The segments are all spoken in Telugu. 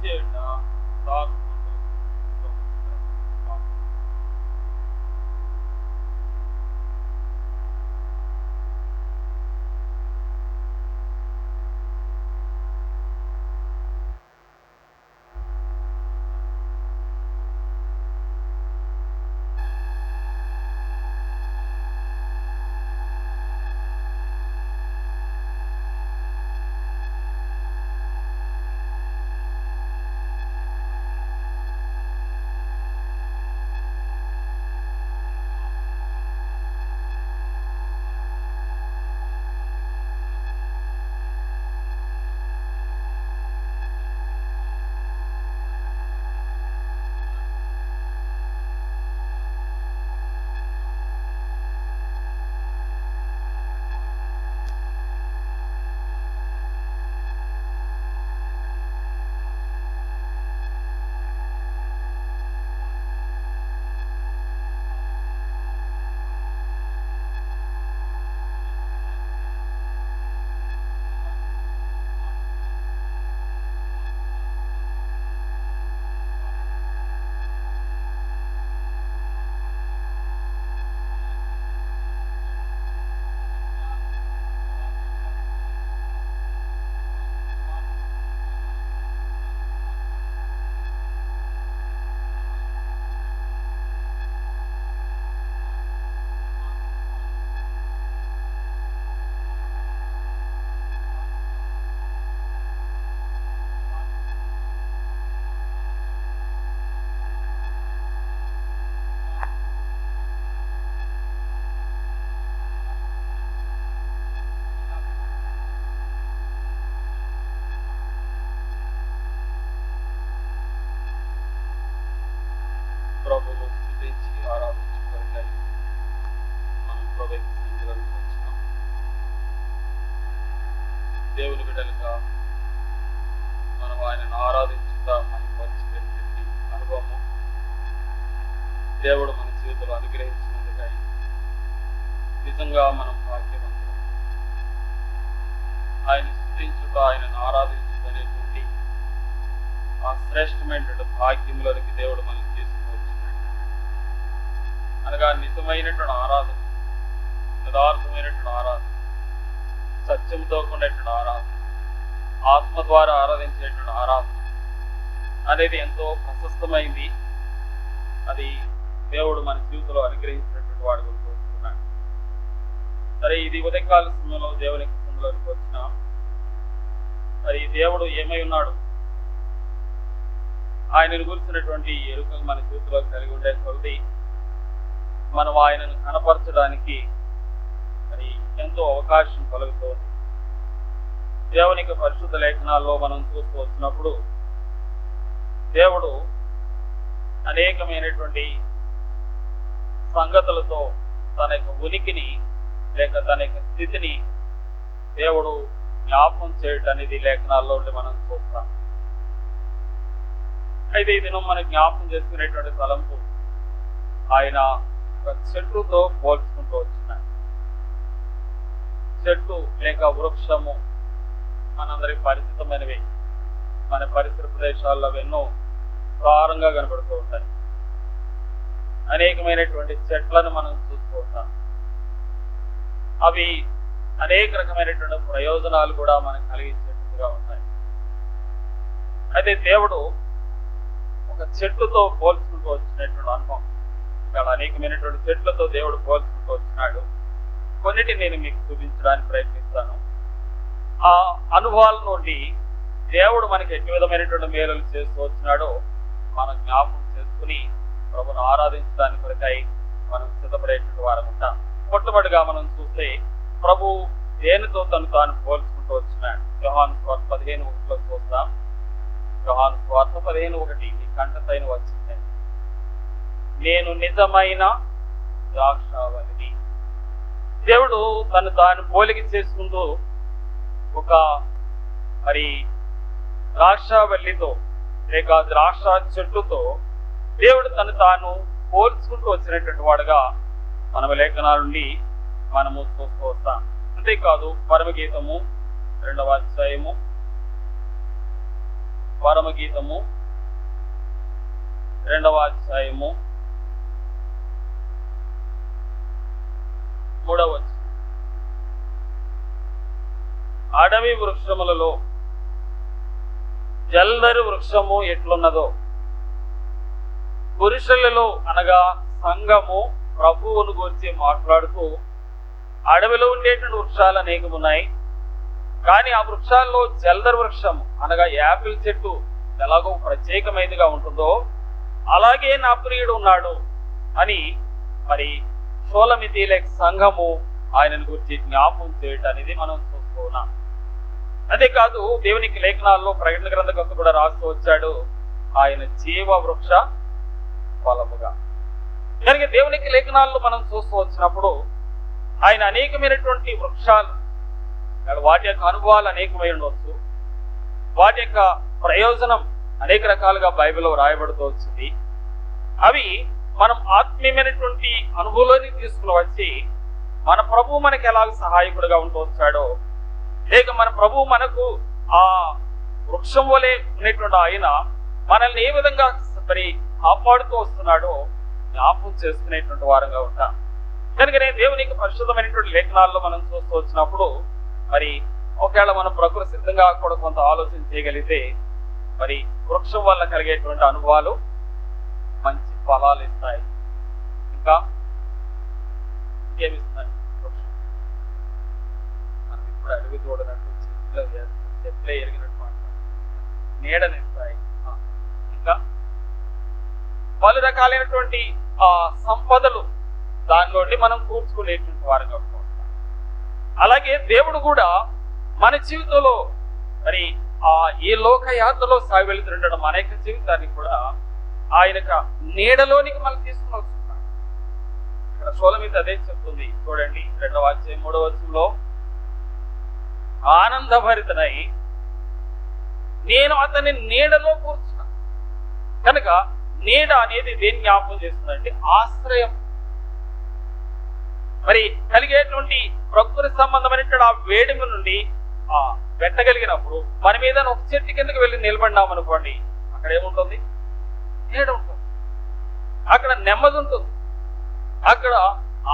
చేయుట సాగు ప్రభువును స్తుతించి ఆరాధించుకోవాలి. మనం ప్రభు సన్నిధిలోకి వచ్చినాం. దేవుని బిడ్డలుగా మనం ఆయనను ఆరాధించుతా మనకు వచ్చినటువంటి అనుభవము దేవుడు మన జీవితంలో అనుగ్రహించినందుకై నిజంగా మనం భాగ్యవంతులం. ఆయన స్తుతించుట, ఆయనను ఆరాధించుట అనేటువంటి ఆ శ్రేష్టమైనటువంటి భాగ్యంలోనికి దేవుడు మనం తీసుకువచ్చినాడు. అనగా నిజమైనటువంటి ఆరాధన, యథార్థమైనటువంటి ఆరాధన, సత్యంతో కూడినటువంటి ఆరాధన, ఆత్మ ద్వారా ఆరాధించేటువంటి ఆరాధన అనేది ఎంతో ప్రశస్తమైంది. అది దేవుడు మన జీవితంలో అనుగ్రహించినటువంటి వాడు కోరుకుంటున్నాడు. సరే, ఇది ఉదయకాల సమయంలో దేవుని సందులోకి వచ్చిన మరి దేవుడు ఏమై ఉన్నాడు, ఆయనను గురించినటువంటి ఎరుకలు మన జీవితంలో కలిగి ఉండే కొలది మనం ఆయనను కనపరచడానికి మరి ఎంతో అవకాశం కలుగుతుంది. దేవునికి పరిశుద్ధ లేఖనాల్లో మనం చూస్తూ వచ్చినప్పుడు దేవుడు అనేకమైనటువంటి సంగతులతో తన యొక్క ఉనికిని లేక తన యొక్క స్థితిని దేవుడు జ్ఞాపకం చేయటం అనేది లేఖనాల్లో ఉండి మనం చూస్తాం. అయితే ఈ దినం మనం జ్ఞాపకం చేసుకునేటువంటి తలంపు ఆయన ఒక చెట్టుతో పోల్చుకుంటూ వచ్చినాడు. చెట్టు లేక వృక్షము మనందరికి పరిచితమైనవి. మన పరిసర ప్రదేశాల్లో ఎన్నో సారంగా కనబడుతూ ఉంటాయి. అనేకమైనటువంటి చెట్లను మనం చూస్తూ ఉంటాం. అవి అనేక రకమైనటువంటి ప్రయోజనాలు కూడా మనకు కలిగించేట్టుగా ఉంటాయి. అయితే దేవుడు ఒక చెట్టుతో పోల్చుకుంటూ వచ్చినటువంటి అనుభవం, ఇక్కడ అనేకమైనటువంటి చెట్లతో దేవుడు పోల్చుకుంటూ వచ్చినాడు. కొన్నిటి నేను మీకు చూపించడానికి ప్రయత్నిస్తాను. ఆ అనుభవాల నుండి దేవుడు మనకి ఎన్ని విధమైనటువంటి మేలులు చేస్తూ వచ్చినాడో మనం జ్ఞాపకం చేసుకుని ప్రభును ఆరాధించడానికి కొరకై మనం సిద్ధపడేటువంటి వారం ఉంటాం. మొట్టమొదటిగా మనం చూస్తే ప్రభు దేనితో తను తాను పోల్చుకుంటూ వచ్చినాడు. యోహాను సువార్త 15:1 చూస్తాం. యోహాను సువార్త 15:1 నీ కంటతైన వచ్చింది, నేను నిజమైన ద్రాక్షావల్లిని. దేవుడు తను తాను పోలిక చేసుకుంటూ ఒక మరి ద్రాక్షావల్లితో లేక ద్రాక్ష చెట్టుతో దేవుడు తను తాను పోల్చుకుంటూ వచ్చినటువంటి వాడుగా మనము లేఖనాల నుండి మనము చూస్తూ వస్తాం. అంతేకాదు పరమగీతము 2వ అధ్యాయము పరమగీతము 2వ అధ్యాయము 3వ వచనం. అడవి వృక్షములలో జల్దరి వృక్షము ఎట్లున్నదో, పురుషులలో అనగా సంఘము ప్రభువును గురించి మాట్లాడుతూ అడవిలో ఉండేటువంటి వృక్షాలు అనేకం ఉన్నాయి, కానీ ఆ వృక్షాల్లో జల్దరి వృక్షం అనగా యాపిల్ చెట్టు ఎలాగో ప్రత్యేకమైనదిగా ఉంటుందో అలాగే నా ప్రియుడు ఉన్నాడు అని మరి షోలమితీలే సంఘము ఆయనను గురించి జ్ఞాపకం చేయటం అనేది మనం చూస్తూ ఉన్నాం. అదే కాదు, దేవునికి లేఖనాల్లో ప్రకటన గ్రంథకర్త కూడా రాస్తూ వచ్చాడు, ఆయన జీవ వృక్ష ఫలముగా. కనుక దేవునికి లేఖనాల్లో మనం చూస్తూ వచ్చినప్పుడు ఆయన అనేకమైనటువంటి వృక్షాలు, వాటి యొక్క అనుభవాలు అనేకమై ఉండవచ్చు, వాటి యొక్క ప్రయోజనం అనేక రకాలుగా బైబిల్లో రాయబడుతూ వచ్చింది. అవి మనం ఆత్మీయమైనటువంటి అనుభవంలోకి తీసుకుని వచ్చి మన ప్రభువు మనకి ఎలాగ సహాయకుడిగా ఉంటూ వచ్చాడో, లేక మన ప్రభువు మనకు ఆ వృక్షం వలె ఉన్నటువంటి ఆయన మనల్ని ఏ విధంగా మరి కాపాడుతూ వస్తున్నాడో జ్ఞాపకం చేసుకునేటువంటి వారంగా ఉంటాం. కనుక నేను దేవునికి పరిశుద్ధమైనటువంటి లేఖనాల్లో మనం చూస్తూ వచ్చినప్పుడు మరి ఒకవేళ మనం ప్రకృతి సిద్ధంగా కూడా కొంత ఆలోచన చేయగలిగితే మరి వృక్షం వల్ల కలిగేటువంటి అనుభవాలు మంచి ఫలాలు ఇస్తాయి. ఇంకా ఏమిస్తాయి వృక్షం? మనం ఇప్పుడు అడవి చూడనట్టు చెట్లే ఎరిగినట్టు నీడనిస్తాయి. ఇంకా పలు రకాలైనటువంటి సంపదలు దానిలోండి మనం కూర్చుకునేటువంటి వారుగా ఉంటాం. అలాగే దేవుడు కూడా మన జీవితంలో మరి ఈ లోక యాత్రలో సాగి వెళ్తుండడం మన యొక్క జీవితాన్ని కూడా ఆయన నీడలోనికి మనం తీసుకుని వస్తున్నాం. ఇక్కడ షోలమీత అదే చెప్తుంది, చూడండి 2వ అధ్యాయం 3వ వచనంలో, ఆనందభరితనై నేను అతని నీడలో కూర్చున్నా. కనుక నీడ అనేది దేన్ని జ్ఞాపకం చేస్తుందంటే ఆశ్రయం. మరి కలిగేటువంటి ప్రకృతి సంబంధమైనటువంటి ఆ వేడిమి నుండి పెట్టగలిగినప్పుడు మన మీద ఒక చెట్టు కిందకి వెళ్ళి నిలబడినాం అనుకోండి, అక్కడ ఏముంటుంది? నీడ ఉంటుంది, అక్కడ నెమ్మది ఉంటుంది, అక్కడ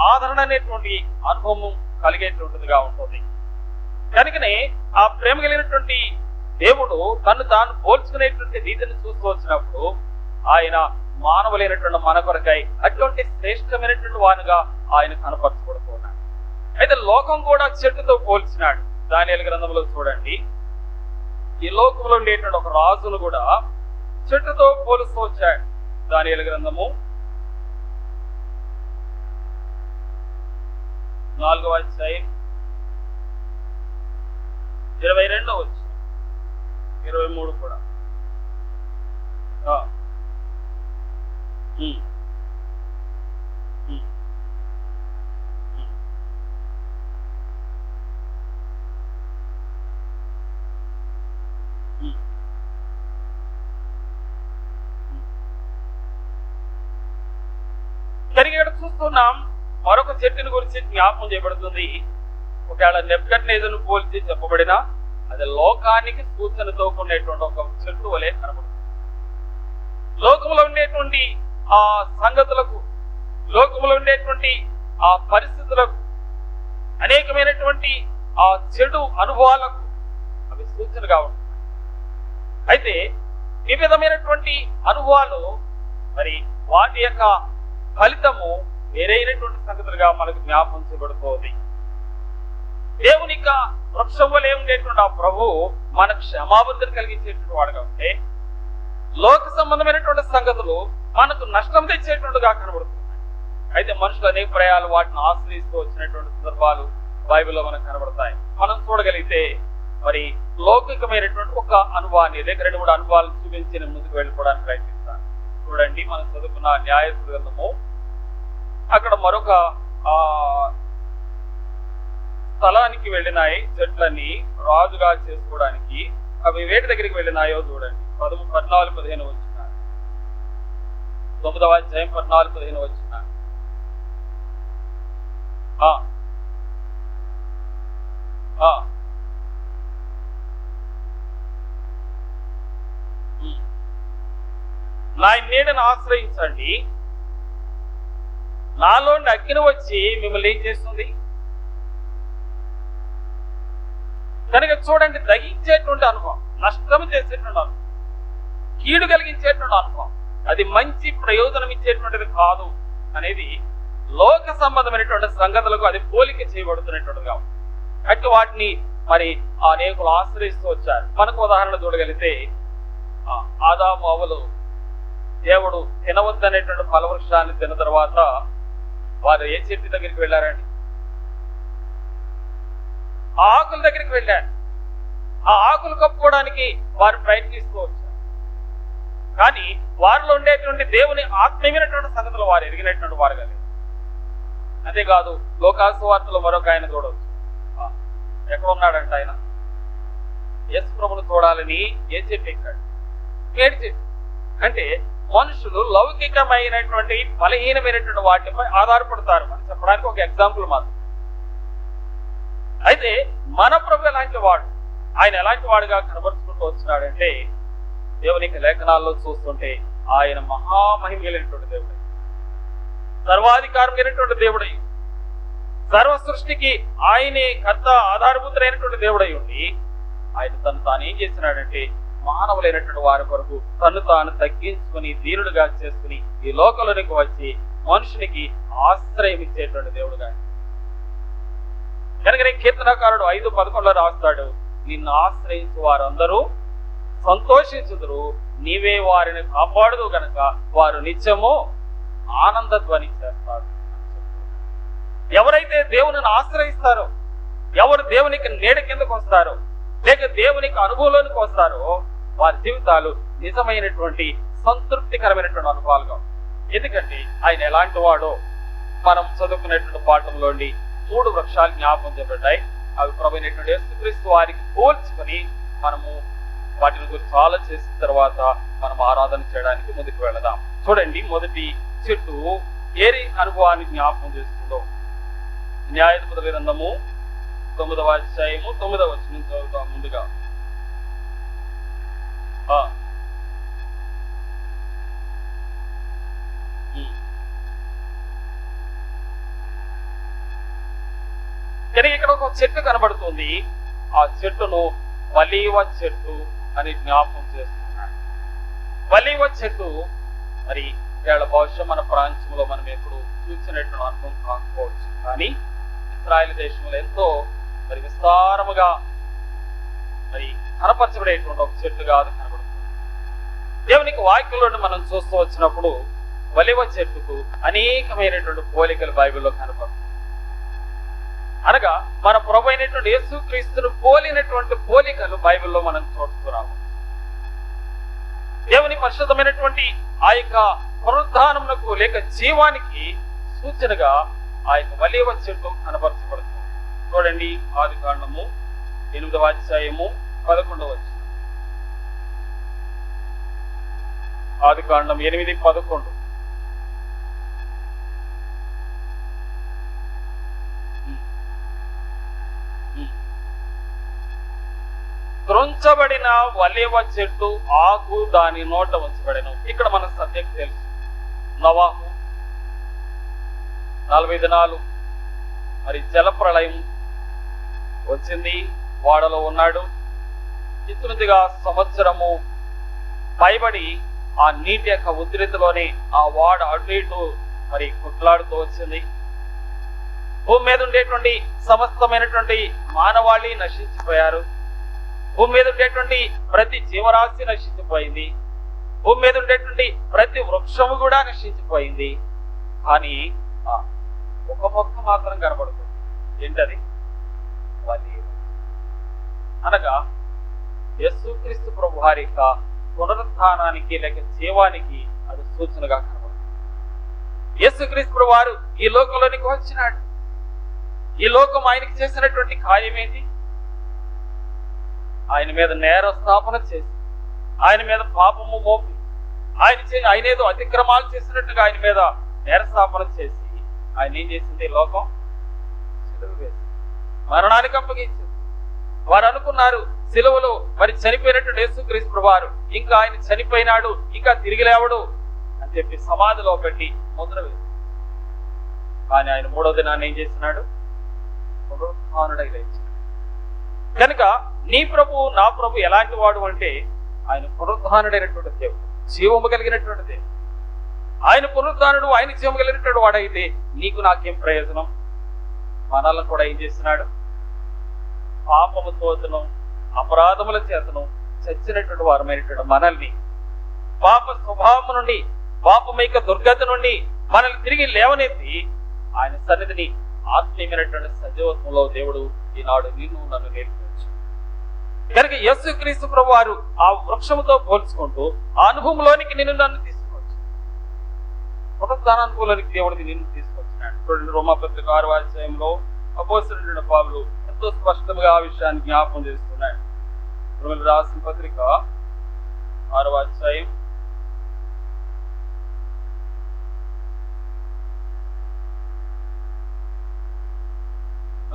ఆదరణ అనేటువంటి అనుభవం కలిగేటువంటిదిగా ఉంటుంది. కనుకనే ఆ ప్రేమ కలిగినటువంటి దేవుడు తను తాను పోల్చుకునేటువంటి రీతిని చూస్తూ వచ్చినప్పుడు ఆయన మానవులైనటువంటి మన కొరకై అటువంటి శ్రేష్టమైనటువంటి వానుగా ఆయన కనపరచబడుతున్నాడు. అయితే లోకం కూడా చెట్టుతో పోల్చినాడు. దానియేలు గ్రంథంలో చూడండి, ఈ లోకంలో ఉండేటువంటి ఒక రాజును కూడా చెట్టుతో పోలుస్తూ వచ్చాడు. దానియేలు గ్రంథము 4వ అధ్యాయం 22వ వచనం 23 కూడా. ఇక్కడ చూస్తున్నాం మరొక చెట్టుని గురించి జ్ఞాపకం చేయబడుతుంది. ఒకవేళ నెబుకద్నెజరును పోల్చి చెప్పబడినా అది లోకానికి సూచనతో ఉండేటువంటి ఒక చెట్టు వలె కనబడుతుంది. లోకంలో ఉండేటువంటి ఆ సంగతులకు, లోకంలో ఉండేటువంటి ఆ పరిస్థితులకు, అనేకమైనటువంటి ఆ చెడు అనుభవాలకు అవి సూచనగా ఉంటాయి. అయితే ఈ విధమైనటువంటి అనుభవాలు మరి వాటి యొక్క ఫలితము వేరైనటువంటి సంగతులుగా మనకు జ్ఞాపకం చేయబడుతుంది. దేవుని యొక్క వృక్షం వలె ఉండేటువంటి ఆ ప్రభు మన క్షమాబద్ధత కలిగించేటువంటి వాడుగా ఉంటే, లోక సంబంధమైనటువంటి సంగతులు మనకు నష్టం తెచ్చేటువంటిగా కనబడుతున్నాయి. అయితే మనుషులు అనేక ప్రయాలు వాటిని ఆశ్రయిస్తూ వచ్చినటువంటి సందర్భాలు బైబిల్లో మనకు కనబడతాయి. మనం చూడగలిగితే మరి లౌకికమైనటువంటి ఒక అనుభవాన్ని లేక 2-3 అనుభవాలు చూపించి నేను ముందుకు వెళ్ళిపోవడానికి ప్రయత్నిస్తాను. చూడండి, మనం చదువుకున్న న్యాయాధిపతి గ్రంథము, అక్కడ మరొక స్థలానికి వెళ్ళినాయి చెట్లన్నీ రాజుగా చేసుకోవడానికి. అవి వేటి దగ్గరికి వెళ్ళినాయో చూడండి. 14-15 వచ్చిన 9వ అధ్యాయం 14-15 వచ్చిన నా నీడను ఆశ్రయించండి, నాలోని అగ్ని వచ్చి మిమ్మల్ని ఏం చేస్తుంది? కనుక చూడండి, దగించేటువంటి అనుభవం, నష్టం చేసేటువంటి అనుభవం, కీడు కలిగించేటువంటి అనుభవం, అది మంచి ప్రయోజనం ఇచ్చేటువంటిది కాదు అనేది లోక సంబంధమైనటువంటి సంగతులకు అది పోలిక చేయబడుతున్నటువంటిదిగా ఉంది. అట్టి వాటిని మరి అనేకులు ఆశ్రయిస్తూ వచ్చారు. మనకు ఉదాహరణ చూడగలిగితే ఆదాము అవ్వలు దేవుడు తినవద్దనేటువంటి ఫలవృక్షాన్ని తిన్న తర్వాత వారు ఏ చెట్టు దగ్గరికి వెళ్ళారండి? ఆ ఆకుల దగ్గరికి వెళ్ళారు. ఆ ఆకులు కప్పుకోవడానికి వారు ప్రయత్నిస్తూ వచ్చారు. కానీ వారిలో ఉండేటువంటి దేవుని ఆత్మీయమైనటువంటి సంగతులు వారు ఎరిగినటువంటి వారు కలిగారు. అంతేకాదు లోకాసు వార్తలో మరొక ఆయన చూడవచ్చు. ఎక్కడ ఉన్నాడంట ఆయన? యేసు ప్రభువును చూడాలని ఏ చెట్టు ఎక్కాడు? మేడి చెట్టు. అంటే మనుషులు లౌకికమైనటువంటి బలహీనమైనటువంటి వాటిపై ఆధారపడతారు అని చెప్పడానికి ఒక ఎగ్జాంపుల్ మాత్రం. అయితే మన ప్రభు ఎలాంటి వాడు, ఆయన ఎలాంటి వాడుగా కనబరుచుకుంటూ వచ్చినాడంటే, దేవునికి లేఖనాల్లో చూస్తుంటే ఆయన మహామహిమైనటువంటి దేవుడు, సర్వాధికారమైనటువంటి దేవుడై, సర్వ సృష్టికి ఆయనే కర్త ఆధారభూతులైనటువంటి దేవుడై ఉండి ఆయన తను తాను ఏం చేసినాడంటే మానవులైనటువంటి వారి కొరకు తను తాను తగ్గించుకుని దీనుడుగా చేసుకుని ఈ లోకంలోనికి వచ్చి మనుషునికి ఆశ్రయం ఇచ్చేటువంటి దేవుడుగా. కనుక కీర్తనకారుడు 5:11 రాస్తాడు, నిన్ను ఆశ్రయించు వారందరూ సంతోషించుదురు, నీవే వారిని కాపాడుదు గనక వారు నిత్యము ఆనంద ధ్వని చేస్తారు. ఎవరైతే దేవుని ఆశ్రయిస్తారో, ఎవరు దేవునికి నీడ కిందకు వస్తారో, లేక దేవునికి అనుభవంలోనికి వస్తారో, వారి జీవితాలు నిజమైనటువంటి సంతృప్తికరమైనటువంటి అనుభవాలుగా. ఎందుకంటే ఆయన ఎలాంటి వాడో మనం చదువుకునేటువంటి పాఠంలోని 3 వృక్షాలు జ్ఞాపకం చేయబడ్డాయి. అవి ప్రభువైనటువంటి యేసుక్రీస్తు వారికి పోల్చుకొని మనము వాటిని గురించి ఆలోచించిన తర్వాత మనం ఆరాధన చేయడానికి ముందుకు వెళదాం. చూడండి, మొదటి చెట్టు ఏరి అనుభవాన్ని జ్ఞాపకం చేస్తుందో న్యాయాధిపతుల గ్రంథము 9వ అధ్యాయము 9వ వచనం చదువుతాం ముందుగా. ఇక్కడ ఒక చెట్టు కనబడుతుంది. ఆ చెట్టును వలీవ చెట్టు అని జ్ఞాపకం చేస్తున్నాడు. వలీవ చెట్టు మరి ఏళ్ల బహుశా మన ప్రాంతంలో మనం ఎప్పుడు చూసినటువంటి అనుభవం కాకపోవచ్చు, కానీ ఇశ్రాయేలు దేశంలో ఎంతో మరి విస్తారముగా మరి కనపరచబడేటువంటి ఒక చెట్టుగా అది కనబడుతుంది. దేవునికి వాక్యంలో మనం చూస్తూ వచ్చినప్పుడు వలివ చెట్టుకు అనేకమైనటువంటి పోలికలు బైబిల్లో కనపడుతుంది. అనగా మన ప్రభు అయినటువంటి యేసుక్రీస్తును పోలినటువంటి పోలికలు బైబిల్లో మనం చూస్తున్నాము. దేవుని పరిశుద్ధమైనటువంటి ఆ యొక్క పునరుద్ధానమునకు లేక జీవానికి సూచనగా ఆ యొక్క వలీవ చెట్టు కనపరచబడుతుంది. చూడండి, ఆదికాండము 8వ అధ్యాయము 11వ వచనం. ఆదికాండం 8:11. త్రుంచబడిన వలీవ చెట్టు ఆకు దాని నోట ఉంచబడెను. ఇక్కడ మన సత్యం తెలుసు. నోవాహు 40 దినాలు మరి జలప్రళయం వచ్చింది, వాడలో ఉన్నాడు. ఇంచుమించుగా సంవత్సరము పైబడి ఆ నీటి యొక్క ఉధృతిలోనే ఆ వాడ అటు ఇటు మరి కుట్లాడుతూ వచ్చింది. భూమి మీద ఉండేటువంటి సమస్తమైనటువంటి మానవాళి నశించిపోయారు. భూమి మీద ఉండేటువంటి ప్రతి జీవరాశి నశించిపోయింది. భూమి మీద ఉండేటువంటి ప్రతి వృక్షము కూడా నశించిపోయింది. కానీ ఒక మొక్క మాత్రం కనబడుతుంది. ఏంటది? వలీవ. అనగా యేసుక్రీస్తు ప్రభు వారి యొక్క పునరుత్థానానికి లేక జీవానికి అది సూచనగా కనబడుతుంది. యేసుక్రీస్తు ప్రభు వారు ఈ లోకంలోనికి వచ్చినాడు. ఈ లోకం ఆయనకి చేసినటువంటి కార్యం ఏంటి? ఆయన మీద నేర స్థాపన చేసి, ఆయన మీద పాపము మోపి, ఆయన ఏదో అతిక్రమాలు చేసినట్టుగా ఆయన మీద నేర స్థాపన చేసి ఆయన ఏం చేసింది? లోకం సిలువ వేసి మరణానికి అప్పగించింది. వారు అనుకున్నారు సిలువలో మరి చనిపోయినటువంటి యేసుక్రీస్తు వారు ఇంకా ఆయన చనిపోయినాడు, ఇంకా తిరిగి లేవడు అని చెప్పి సమాధిలో పెట్టి ముద్ర వేసి, కానీ ఆయన మూడో దినాన్ని ఏం చేస్తున్నాడు? పునరుత్థానుడై లేచాడు. కనుక నీ ప్రభు నా ప్రభు ఎలాంటి వాడు అంటే ఆయన పునరుత్థానుడైనటువంటి దేవుడు, జీవము కలిగినటువంటి దేవుడు. ఆయన పునరుత్థానుడు, ఆయన జీవము కలిగినటువంటి వాడైతే నీకు నాకేం ప్రయోజనం? మనల్ని కూడా ఏం చేస్తున్నాడు? పాపముతోతను అపరాధముల చేతను చచ్చినటువంటి వారమైనటువంటి మనల్ని పాప స్వభావం నుండి, పాపమైక దుర్గతి నుండి మనల్ని తిరిగి లేవనెత్తి ఆయన సన్నిధిని ఆత్మీయమైనటువంటి సజీవత్వంలో దేవుడు ఈనాడు నిన్ను నన్ను నేర్పించు. కనుక యేసుక్రీస్తు ప్రభు వారు ఆ వృక్షముతో పోల్చుకుంటూ ఆ అనుభవంలోనికి నిన్ను నన్ను తీసుకోవచ్చు, పునరుత్థానానుభవంలోనికి దేవుడికి నిన్ను తీసుకొచ్చినాడు. చూడండి, రోమాపత్రిక 6వ అధ్యాయంలో అపోస్తలుడైన పౌలు ఎంతో స్పష్టంగా ఆ విషయాన్ని జ్ఞాపకం చేస్తున్నాడు. రోమీయులకు రాసిన పత్రిక 6వ అధ్యాయం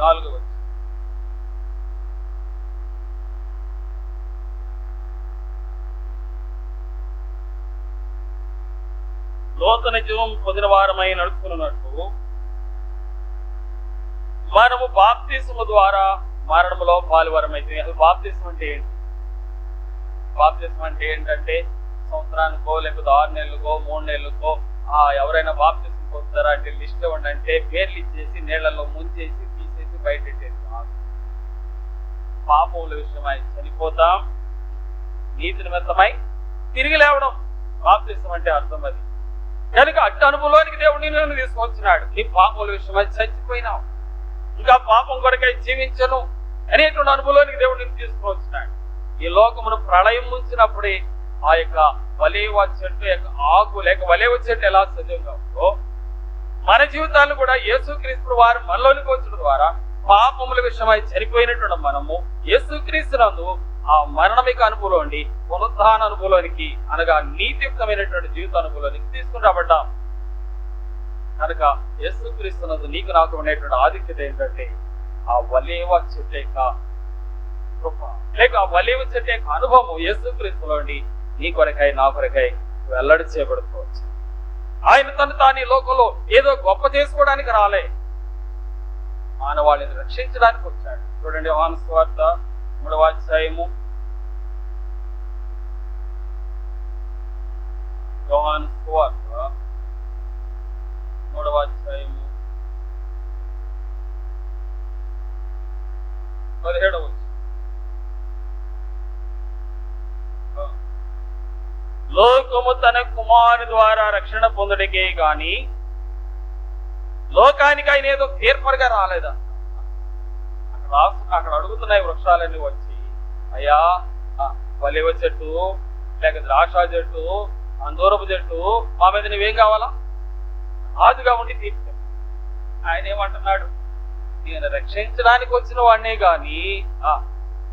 4వ వచనం. నూతన జీవం పొందిన వారమై నడుచుకున్నట్టు మనము బాప్తిస్మము ద్వారా మరణములో పాలువారమైతే. అసలు బాప్తిస్మం అంటే ఏంటి? బాప్తిస్మం అంటే ఏంటంటే సంవత్సరానికో లేకపోతే 6 నెలలకో 3 నెలలకో ఎవరైనా బాప్తిస్మం పొందుతారా అంటే లిస్ట్ ఇవ్వండి అంటే పేర్లు ఇచ్చేసి నీళ్లలో ముంచేసి తీసేసి బయటెట్టేసి పాపముల విషయమై చనిపోతాం, నీతి నిమిత్తమై తిరిగి లేవడం బాప్తిస్మం అంటే అర్థం అది. కనుక అట్టి అనుభవంలోనికి దేవుడు నిన్ను తీసుకొచ్చినాడు. నీ పాపముల విషయమై చచ్చిపోయినావు, ఇంకా పాపం కొరకై జీవించను అనేటువంటి అనుభవంలోనికి దేవుడు నిన్ను తీసుకువచ్చినాడు. ఈ లోకమును ప్రళయం ముంచినప్పుడే ఆ యొక్క వలేవ చెట్టు యొక్క ఆకు లేక వలేవ చెట్టు ఎలా సజీవంగా ఉందో మన జీవితాలు కూడా యేసుక్రీస్తు వారు మనలోనికి వచ్చడం ద్వారా పాపముల విషయమై చనిపోయినటువంటి మనము యేసుక్రీస్తునందు ఆ మరణమిక అనుభవంలోని పునరుత్థాన అనుభవంలోనికి అనగా నీతియుక్తమైనటువంటి జీవిత అనుభవంలోనికి తీసుకుని రాబడ్డాం. కనుక యేసుక్రీస్తునందు నీకు నాకు ఉండేటువంటి ఆధిక్యత ఏంటంటే ఆ వలేవ చెట్టు యొక్క కృప లేక ఆ వలేవ చెట్టు యొక్క అనుభవం యేసుక్రీస్తులోని నీ కొరకై నా కొరకై వెల్లడి చేయబడుకోవచ్చు. ఆయన తను తాను ఈ లోకంలో ఏదో గొప్ప చేసుకోవడానికి రాలే, మానవాళిని రక్షించడానికి వచ్చాడు. చూడండి, యోహాను సువార్త 3వ అధ్యాయము, యోహాను సువార్త 3వ అధ్యాయము 17వ వచనం. లోకము తన కుమారుని ద్వారా రక్షణ పొందుడికే గాని లోకానికి ఆయన ఏదో తీర్పరిగా రాలేదా? అక్కడ అడుగుతున్నాయి వృక్షాలన్నీ వచ్చి, అయ్యా వలేవ చెట్టు లేక ద్రాక్ష చెట్టు అందూరపు చెట్టు మా మీద నువ్వేం కావాలా? రాజుగా ఉండి తీర్చు. ఆయన ఏమంటున్నాడు? నేను రక్షించడానికి వచ్చిన వాడినే గాని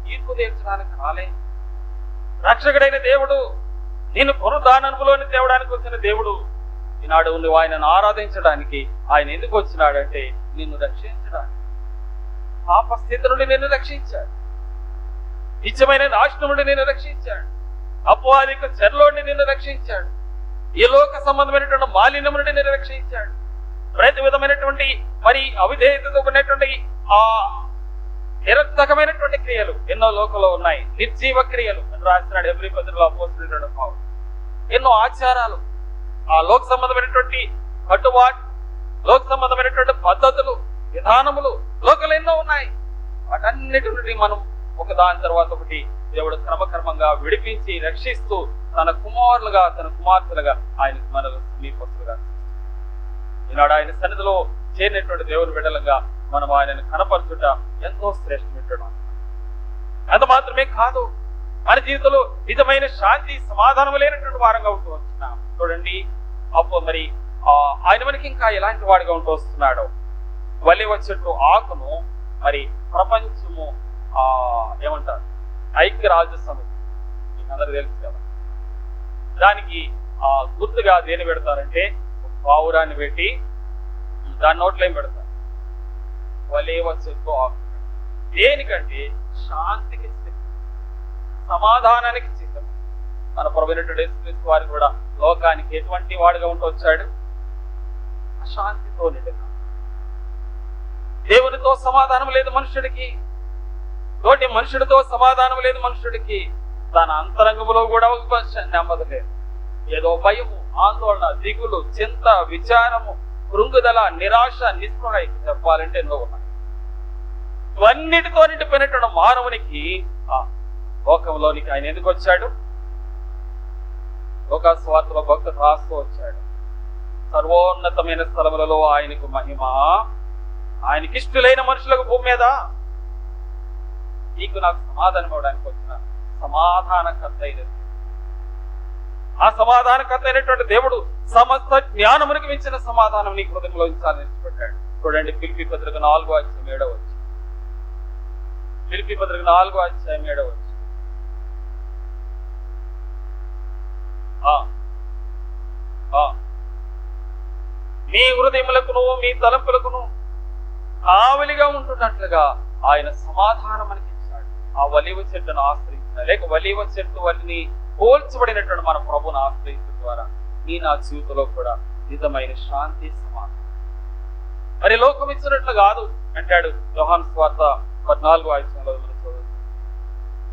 తీర్పు తీర్చడానికి రాలే. రక్షకుడైన దేవుడు, నేను పునరుద్ధానంలోని తేవడానికి వచ్చిన దేవుడు, ఈనాడు నువ్వు ఆయనను ఆరాధించడానికి ఆయన ఎందుకు వచ్చినాడంటే నిన్ను రక్షించడానికి. పాప స్థితి నుండి నిన్ను రక్షించాడు, నిత్యమైన నాశనం నుండి నిన్ను రక్షించాడు, అపవాదిక చెరలోని నిన్ను రక్షించాడు, ఈ లోక సంబంధమైనటువంటి మాలిన్యం నుండి నిన్ను రక్షించాడు. ప్రతి విధమైనటువంటి మరి అవిధేయతతో ఉన్నటువంటి ఆ నిరర్థకమైనటువంటి క్రియలు ఎన్నో లోకంలో ఉన్నాయి, నిర్జీవ క్రియలు అని రాస్తున్నాడు హెబ్రీ పత్రికలో అపోస్తలుడైన పౌలు. ఎన్నో ఆచారాలు, ఆ లోక సంబంధమైనటువంటి కట్టుబాటు, లోక సంబంధమైనటువంటి పద్ధతులు, విధానములు లోకలు ఎన్నో ఉన్నాయి. వాటన్నిటి నుండి మనం ఒక దాని తర్వాత ఒకటి దేవుడు క్రమక్రమంగా విడిపించి రక్షిస్తూ తన కుమారులుగా తన కుమార్తెలుగా ఆయనకు మనలు సమీపస్తులుగా ఈనాడు ఆయన సన్నిధిలో చేరినటువంటి దేవుని బిడ్డలుగా మనం ఆయనను కనపరచుట ఎంతో శ్రేష్టమైనటువంటి. అంత మాత్రమే కాదు, మన జీవితంలో నిజమైన శాంతి సమాధానం లేనటువంటి వారంగా ఉంటూ వస్తున్నాం. చూడండి, అప్పుడు మరి ఆయన మనకి ఇంకా ఎలాంటి వాడిగా ఉంటూ వస్తున్నాడో. వలేవ చెట్టు ఆకును మరి ప్రపంచము ఏమంటారు, ఐక్యరాజ్య సమితి, మీకు అందరూ తెలుసు కదా, దానికి గుర్తుగా దేని పెడతారంటే పావురాన్ని పెట్టి దాని నోట్లో ఏం పెడతారు? వలేవ చెట్టు ఆకు. దేనికంటే శాంతికి సమాధానానికి చిత్తం. మన ప్రభువైనటువంటి యేసుక్రీస్తు వారు కూడా లోకానికి ఎటువంటి వాడుగా ఉంటూ వచ్చాడు? అశాంతితో నిండిన. దేవునితో సమాధానం లేదు మనుషుడికి, తోటి మనుషుడితో సమాధానం లేదు మనుషుడికి, తన అంతరంగంలో కూడా ఒక నెమ్మది లేదు. ఏదో భయము, ఆందోళన, దిగులు, చింత, విచారము, కృంగుదల, నిరాశ, నిస్పృహ చెప్పాలంటే ఎన్నో ఉన్నాయి. ఇవన్నిటితో నిండిపోయినటువంటి మానవునికి ఆ లోకంలోనికి ఆయన ఎందుకు వచ్చాడు? లోక స్వార్థలో భక్తుడు రాస్తూ వచ్చాడు, సర్వోన్నతమైన స్థలములలో ఆయనకు మహిమ, ఆయనకి ఇష్టలైన మనుషులకు భూమి మీద నీకు నాకు సమాధానం ఇవ్వడానికి వచ్చిన సమాధానకర్త అయినది. ఆ సమాధానకర్త అయినటువంటి దేవుడు సమస్త జ్ఞానమునికి మించిన సమాధానం నీ హృదయంలో ఉంచాలని పెట్టాడు. చూడండి, ఫిలిప్పీ పత్రిక 4వ అధ్యాయం 7వ వచనం. ఫిలిప్పీ పత్రిక 4వ అధ్యాయం 7వ వచనం. మీ హృదయములకును మీ తలంపులకును కావలిగా ఉంటున్నట్లుగా ఆయన సమాధానం మనకి ఇచ్చాడు. ఆ ఒలీవ చెట్టును ఆశ్రయించిన, లేక ఒలీవ చెట్టు వాటిని పోల్చబడినటువంటి మన ప్రభువును ఆశ్రయించడం ద్వారా నా జీవితంలో కూడా నిజమైన శాంతి, సమాధానం. మరి లోకం ఇచ్చినట్లు కాదు అంటాడు యోహాను సువార్త 14వ అధ్యాయంలో.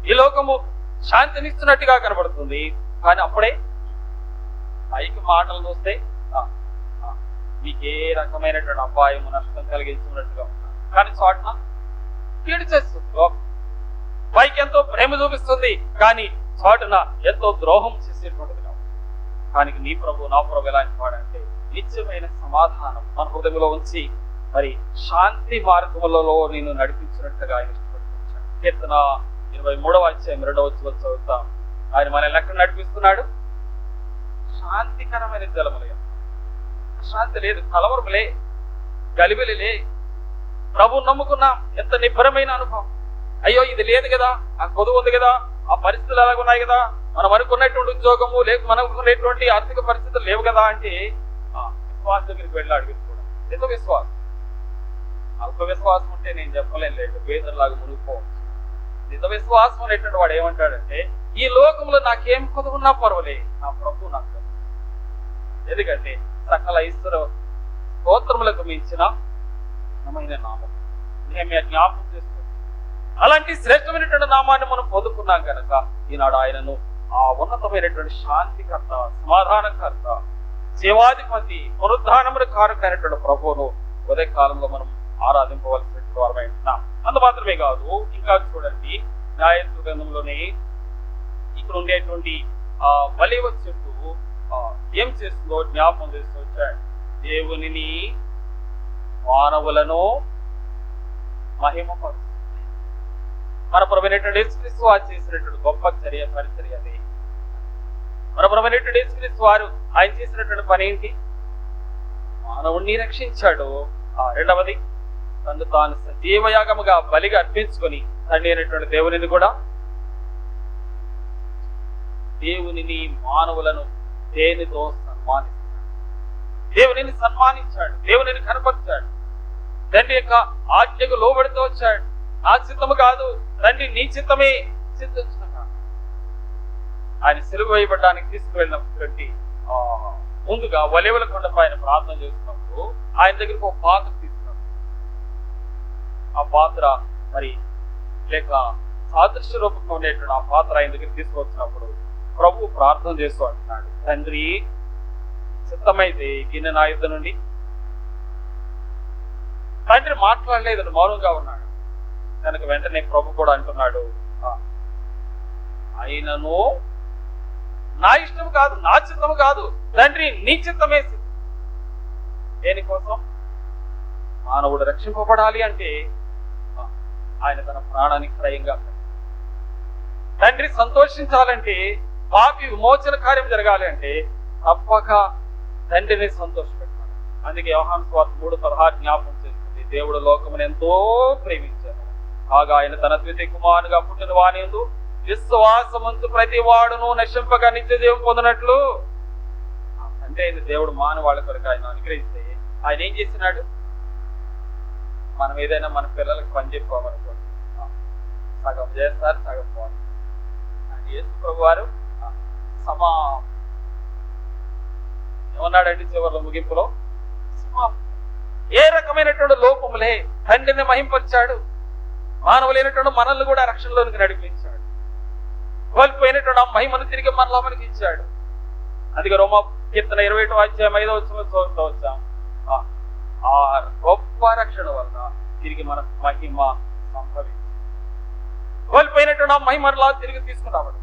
ఈ లోకము శాంతినిస్తున్నట్టుగా కనబడుతుంది, కానీ అప్పుడే పైకి మాటలు చూస్తే మీకు ఏ రకమైనటువంటి అపాయము, నష్టం కలిగించుకున్నట్టుగా ఉంటారు. కానీ చోటన కీడు చేస్తుంది లోకం. పైకి ఎంతో ప్రేమ చూపిస్తుంది, కానీ చోటన ఎంతో ద్రోహం చేసేటువంటిది కాబట్టి. కానీ నీ ప్రభు, నా ప్రభు ఎలాంటి వాడంటే నిత్యమైన సమాధానం మన హృదయంలో ఉంచి మరి శాంతి మార్గములలో నేను నడిపించినట్టుగా ఆయన ఇష్టపడుతున్నాడు. కీర్తన 23వ అధ్యాయం 2వ వచనం చదువుతాం. ఆయన మనల్ని ఎక్కడ నడిపిస్తున్నాడు? శాంతికరమైన జలములే. శాంతి లేదు, కలవరములే, గలిబిలిలే. ప్రభు నమ్ముకున్నాం, ఎంత నిబ్బరమైన అనుభవం. అయ్యో ఇది లేదు కదా, ఆ కొదువు ఉంది కదా, ఆ పరిస్థితులు ఎలాగున్నాయి కదా, మనం అనుకున్నటువంటి ఉద్యోగము లేక మనం అనుకునేటువంటి ఆర్థిక పరిస్థితులు లేవు కదా అంటే విశ్వాసం దగ్గరికి వెళ్ళి అడుగుకోవడం ఎంత విశ్వాసం. అల్ప విశ్వాసం ఉంటే నేను చెప్పలేను లేదు, పేదలాగా మునిగిపోవచ్చు. నిజ విశ్వాసం అనేటువంటి వాడు ఏమంటాడంటే, ఈ లోకంలో నాకేం కొదువున్నా పర్వాలే, నా ప్రభు నాకు. ఎందుకంటే సకల ఈశ్వర స్తోత్రములకు మించిన నామం నేను జ్ఞాపకం చేసుకో. అలాంటి శ్రేష్టమైనటువంటి నామాన్ని మనం పొందుకున్నాం కనుక ఈనాడు ఆయనను ఆ ఉన్నతమైనటువంటి శాంతికర్త, సమాధానకర్త, జీవాధిపతి, పునరుద్ధానముల కారకైనటువంటి ప్రభువును ఉదయ కాలంలో మనం ఆరాధింపవలసినటువంటి వారమై ఉంటున్నాం. అంత మాత్రమే కాదు, ఇంకా చూడండి న్యాయత్వ గ్రంథంలోనే ఇక్కడ ఉండేటువంటి ఒలీవ చెట్టు ఏం చేస్తుందో జ్ఞాపకం చేస్తూ వచ్చాడు. దేవునిని మానవులను మహిమపరుస్తుంది. మన ప్రభువైనటువంటి యేసుక్రీస్తు వారు చేసినటువంటి గొప్ప పరిచర్య అదే. మన ప్రభువైనటువంటి యేసుక్రీస్తు వారు ఆయన చేసినటువంటి పని ఏంటి? మానవుణ్ణి రక్షించాడు. రెండవది, తను తాను సజీవయాగముగా బలిగా అర్పించుకొని తండ్రి అయినటువంటి దేవునిని కూడా, దేవునిని మానవులను దేనితో సన్మానిస్తాడు? దేవునిని సన్మానించాడు, దేవునిని కనపరిచాడు. తండ్రి యొక్క ఆజ్ఞకు లోబడుతూ వచ్చాడు. నా చిత్తము కాదు తండ్రి నీ చిత్తమే సిద్ధించిన. ఆయన సిలువ వేయబడడానికి తీసుకువెళ్ళినటువంటి ముందుగా ఒలీవల కొండపై ఆయన ప్రార్థన చేస్తున్నప్పుడు ఆయన దగ్గరకు ఒక పాత్ర తీసుకున్నాడు. ఆ పాత్ర మరి లేక సాదృశ్య రూపంగా ఉండేటువంటి ఆ పాత్ర ఆయన దగ్గర తీసుకొచ్చినప్పుడు ప్రభు ప్రార్థన చేస్తూ అంటున్నాడు, తండ్రి చిత్తమైతే గిన్నె నా యుద్ధ నుండి. తండ్రి మాట్లాడలేదు, మౌనంగా ఉన్నాడు కనుక వెంటనే ప్రభు కూడా అంటున్నాడు, ఆయనను నా ఇష్టం కాదు, నా చిత్తము కాదు తండ్రి నీ చిత్తమే. దేనికోసం? మానవుడు రక్షింపబడాలి అంటే ఆయన తన ప్రాణానికి క్రయంగా. తండ్రి సంతోషించాలంటే, పాపి విమోచన కార్యం జరగాలి అంటే తప్పక తండ్రిని సంతోషపెట్టాలి. అందుకే యోహాను సువార్త 3:16 జ్ఞాపకం చేస్తుంది, దేవుడు లోకమును ఎంతో ప్రేమించాడు, కాగా ఆయన తన ద్వితీయ కుమారునిగా పుట్టిన వాని యందు విశ్వాసముంచు ప్రతి వాడును నశింపక నిత్య జీవం పొందినట్లు. అంటే ఆయన దేవుడు మానవాళ్ళ కొరకు ఆయన అనుగ్రహిస్తే ఆయన ఏం చేసినాడు? మనం ఏదైనా మన పిల్లలకు పని చెప్పామనుకోండి, సగం చేస్తారు, సగం పోవాలి. యేసు ప్రభు వారు సమా ఏమన్నాడండి చివరిలో ముగింపులో? ఏ రకమైనటువంటి లోపములే తండ్రిని మహింపరిచాడు, మానవులైనటువంటి మనల్ని కూడా రక్షణలోనికి నడిపించాడు, కోల్పోయినటువంటి ఆ మహిమను తిరిగి మనలో మనకి ఇచ్చాడు. అందుకే రోమా కీర్తన 21వ అధ్యాయం 5వ వచనంలో చదువుతూ వచ్చాం, ఆ గొప్ప రక్షణ వల్ల తిరిగి మన మహిమ సంభవించింది. కోల్పోయినటువంటి ఆ మహిమ మరలా తిరిగి తీసుకురావడం,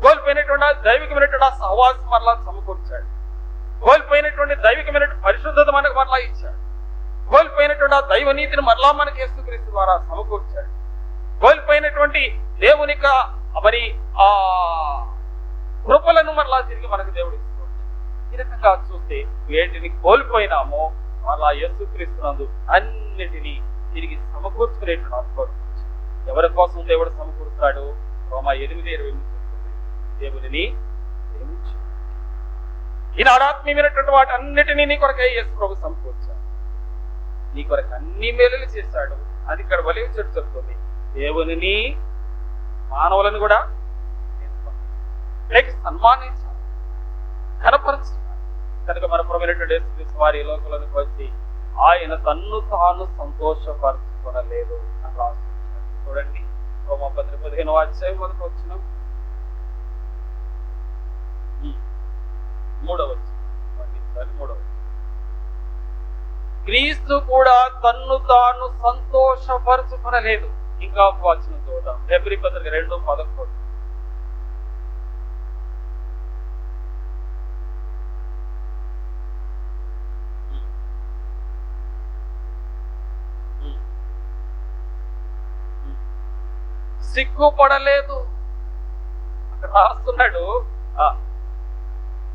కోల్పోయినటువంటి దైవికమైనటువంటి ఆ సహవాసం మరలా సమకూర్చాడు, కోల్పోయినటువంటి దైవికమైనటువంటి పరిశుద్ధత మనకు మరలా ఇచ్చాడు, కోల్పోయినటువంటి ఆ దైవ నీతిని మరలా మనకి యేసుక్రీస్తు ద్వారా సమకూర్చాడు, కోల్పోయినటువంటి దేవుని మరి ఆ కృపలను మరలా తిరిగి మనకు దేవుడు ఇస్తున్నాడు. ఈ రకంగా చూస్తే వేటిని కోల్పోయినామో మరలా యేసుక్రీస్తునందు అన్నిటినీ తిరిగి సమకూర్చుకునేటువంటి అనుభవం. ఎవరి కోసం దేవుడు సమకూరుస్తాడు? రోమా 8:28 దేవుడిని ప్రేమించు. ఈనాడు ఆత్మీయమైనటువంటి వాటి అన్నిటినీ నీ కొరకే యేసు ప్రభు సమకూర్చాడు. నీ కొరకు అన్ని మేలులు చేశాడు. అది ఇక్కడ వలివి చెట్టు చెప్తుంది. దేవుని మానవులను కూడా సన్మానించాలి, కనపరుచున్నాడు. కనుక మన ప్రభువైనటువంటి యేసుక్రీస్తు వారి లోకంలోకి వచ్చి ఆయన తన్ను తాను సంతోషపరచుకొనలేదు అని రాసి చూడండి. రోమా 15వ అధ్యాయం 1వ వచనం 3వ వచనం. క్రీస్తు కూడా తన్ను తాను సంతోషపరచుకొనలేదు. ఇంకా వచనం చూద్దాం. ఫిబ్రవరి 2:11. సిగ్గుపడలేదు అక్కడ రాస్తున్నాడు.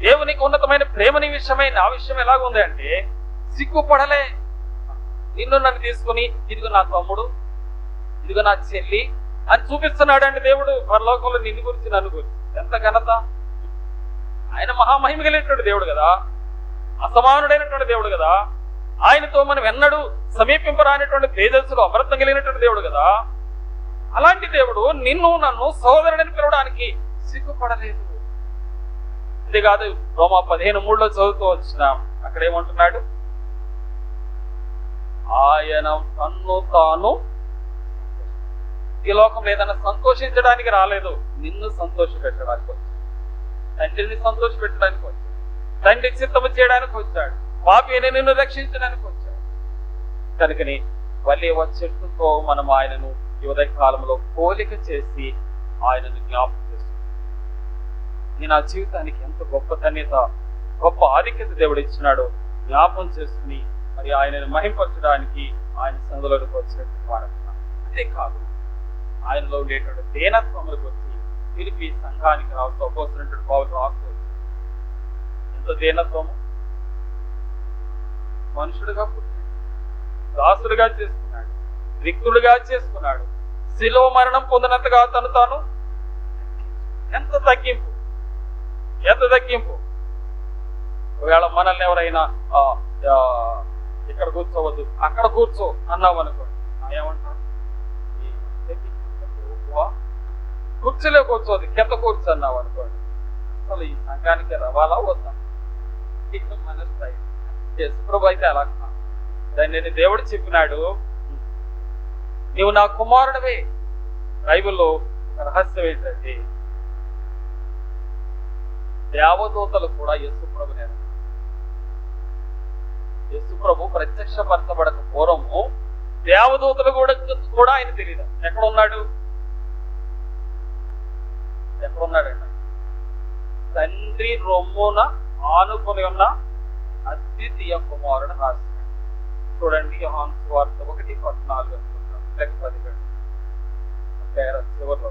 దేవునికి ఉన్నతమైన ప్రేమని విషయమై నా విషయం ఎలాగుంది అంటే సిగ్గుపడలే. నిన్ను నన్ను తీసుకుని ఇదిగో నా తమ్ముడు, ఇదిగో నా చెల్లి అని చూపిస్తున్నాడు అండి దేవుడు పరలోకంలో నిన్ను గురించి నన్ను గురించి. ఎంత ఘనత! ఆయన మహామహిమ కలిగినటువంటి దేవుడు కదా, అసమానుడైనటువంటి దేవుడు కదా, ఆయనతో మనం ఎన్నడూ సమీపింపరానటువంటి తేజస్సులో అమృతం కలిగినటువంటి దేవుడు కదా. అలాంటి దేవుడు నిన్ను నన్ను సహోదరుడిని పిలవడానికి సిగ్గుపడలేదు. అంతేకాదు రోమా 15:3 చదువుతూ వచ్చినాం. అక్కడ ఏమంటున్నాడు? ఆయన తన్ను తాను ఈ లోకంలో ఏదైనా సంతోషించడానికి రాలేదు, నిన్ను సంతోష పెట్టడానికి వచ్చాడు, తండ్రిని సంతోష పెట్టడానికి వచ్చాడు, తండ్రి చిత్తము చేయడానికి వచ్చాడు, పాపిని నిన్ను రక్షించడానికి వచ్చాడు. కనుకని వల్లి చెట్టుతో మనం ఆయనను ఈ ఉదయ కాలంలో పోలిక చేసి ఆయనను జ్ఞాపకం చేస్తున్నాం. నేను ఆ జీవితానికి ఎంత గొప్ప ధన్యత, గొప్ప ఆధిక్యత దేవుడు ఇచ్చినాడో జ్ఞాపకం చేసుకుని మరి ఆయనను మహింపరచడానికి ఆయన సందులోకి వచ్చినట్టు వాడుతున్నాం. అంతేకాదు ఆయనలో ఉండేటువంటి దేనత్వములకు వచ్చి ఫిలిప్పీ సంఘానికి రాస్తూ అపోస్తలుడైన పౌలు రాస్తూ ఎంత దేనత్వము! మనుషుడుగా పుట్టాడు, దాసుడుగా చేసుకున్నాడు, రిక్తుడుగా చేసుకున్నాడు, శిలువ మరణం పొందినంతగా తను తాను ఎంత తగ్గింపు, ఎంత తగ్గింపు! ఒకవేళ మనల్ని ఎవరైనా ఇక్కడ కూర్చోవద్దు అక్కడ కూర్చో అన్నాం అనుకోండి, ఏమంటారు? కుర్చీలో కూర్చోదు కింద కూర్చో అన్నావు అనుకోండి, అసలు ఈ సంఘానికి రవాలా వద్దాం. మన స్థాయి యేసుప్రభు అయితే అలా కాదు. దాన్ని దేవుడు చెప్పినాడు, నీవు నా కుమారుడివే. బైబిల్లో రహస్యం ఏంటంటే దేవదూతలు కూడా యేసుప్రభునే. యేసుప్రభు ప్రత్యక్షపరచబడక పూర్వము దేవదూతలు కూడా ఆయన తెలియదు. ఎక్కడున్నాడు? ఎక్కడున్నాడంట? తండ్రి రొమ్మున ఆనుకొని ఉన్న అద్వితీయ కుమారుడు రాశాడు. చూడండి యోహాను సువార్త 1:14 చివరిలో.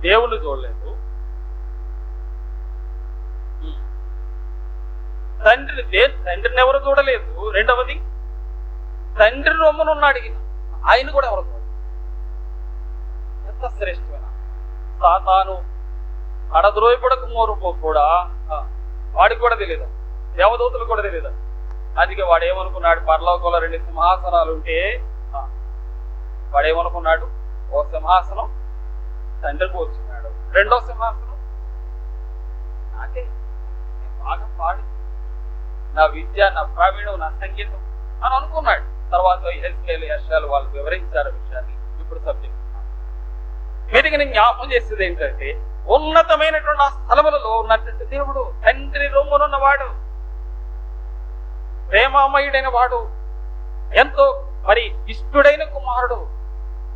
దేవుని చూడలేదు, తండ్రిని ఎవరు చూడలేదు. రెండవది తండ్రి రొమ్మునున్నాడు ఆయన కూడా ఎవరు చూడలేదు. ఎంత శ్రేష్టమైన సాతాను అడద్రోయపడక మోరుపో కూడా వాడికి కూడా తెలియదు. దేవదూతలు కూడా తెలియదు. అందుకే వాడు ఏమనుకున్నాడు, పరలోకంలో 2 సింహాసనాలు ఉంటే వాడేమనుకున్నాడు, ఓ సింహాసనం తండ్రి కూర్చున్నాడు, రెండో సింహాసనం నాకే, నేను బాగా పాడు, నా విద్య, నా ప్రావీణ్యం, నా సంగీతం అని అనుకున్నాడు. తర్వాత యెషయాలు వాళ్ళు వివరించారు విషయాన్ని. ఇప్పుడు సబ్జెక్ట్ వీటికి నేను జ్ఞాపం చేసేది ఏంటంటే, ఉన్నతమైనటువంటి ఆ స్థలములలో ఉన్నటువంటి దేవుడు తండ్రి రొమ్మునున్నవాడు, ప్రేమామయుడైన వాడు, ఎంతో మరి ఇష్టుడైన కుమారుడు.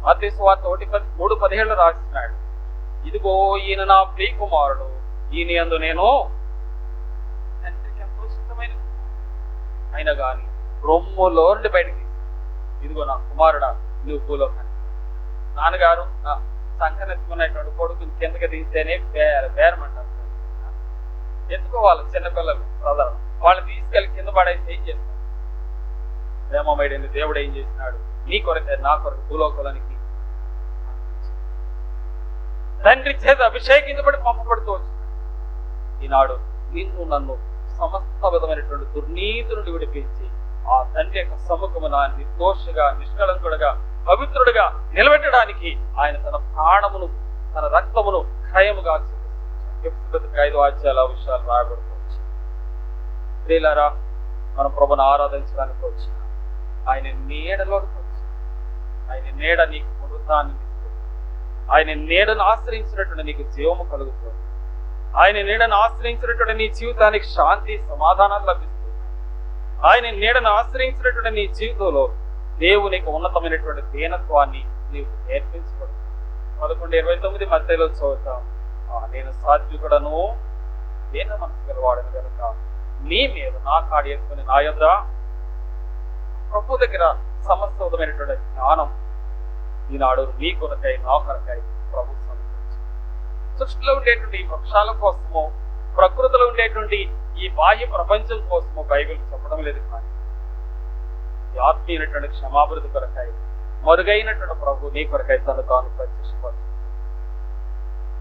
మత్తయి సువార్త 1:3-17 రాస్తున్నాడు, ఇదిగో ఈయన నా ప్రియ కుమారుడు, ఈయన యందు నేను తండ్రికి ఎంతో ఇష్టమైన. అయినా కానీ రొమ్ములో నుండి బయటకి, ఇదిగో నా కుమారుడా, నువ్వు భూలోకానికి. నాన్నగారు సంకనెత్తుకున్నటువంటి కొడుకుని కిందకి తీస్తేనే బేరమంటారు. ఎత్తుకోవాలి చిన్నపిల్లలు ప్రధానం, వాళ్ళు తీసుకెళ్లి కింద పడేసి ఏం చేస్తారు? ప్రేమమయుడైన దేవుడు ఏం చేసినాడు, నీ కొరకే నా కొరకు భూలోకానికి తండ్రి చేత అభిషేకించబడి పంపబడుతూ వచ్చింది. ఈనాడు నిన్ను నన్ను సమస్త విధమైనటువంటి దుర్నీతి నుండి విడిపించి ఆ తండ్రి యొక్క సముఖమున నిర్దోషగా, నిష్కళంకుడుగా, పవిత్రుడిగా నిలబెట్టడానికి ఆయన తన ప్రాణమును, తన రక్తమును ఖయముగా 5 అధ్యాయాల విషయాలు రాయబడుకోవచ్చు. ప్రియులారా, మన ప్రభుని ఆరాధించడానికి వచ్చిన ఆయన నీడలోకి వచ్చి, ఆయన నీడ నీకు పునరుద్ధాన్ని ఇస్తుంది. ఆయన నీడను ఆశ్రయించినటువంటి నీకు జీవము కలుగుతుంది. ఆయన నీడను ఆశ్రయించినటువంటి నీ జీవితానికి శాంతి, సమాధానాలు లభిస్తుంది. ఆయన నీడను ఆశ్రయించినటువంటి నీ జీవితంలో దేవునికి ఉన్నతమైనటువంటి దీనత్వాన్ని నీవు నేర్పించబడు. 11:29 మత్తయిలో చదువుతాం, నేను సాత్వికుడను, దీన మనసు గలవాడను కనుక నీ మీద నా కాడి ఎత్తుకుని నా యొద్ద ప్రభు దగ్గర సమస్త విధమైనటువంటి జ్ఞానం ఈనాడు నీ కొరకై, నా కొరకై ప్రభు సమర్పించి. సృష్టిలో ఉండేటువంటి ఈ వృక్షాల కోసము, ప్రకృతిలో ఉండేటువంటి ఈ బాహ్య ప్రపంచం కోసము బైబిల్ చెప్పడం లేదు. కానీ ఈ ఆత్మీయమైనటువంటి క్షమాభివృద్ధి కొరకై, మరుగైనటువంటి ప్రభు నీ కొరకై తను తాను ప్రత్యక్షపడు.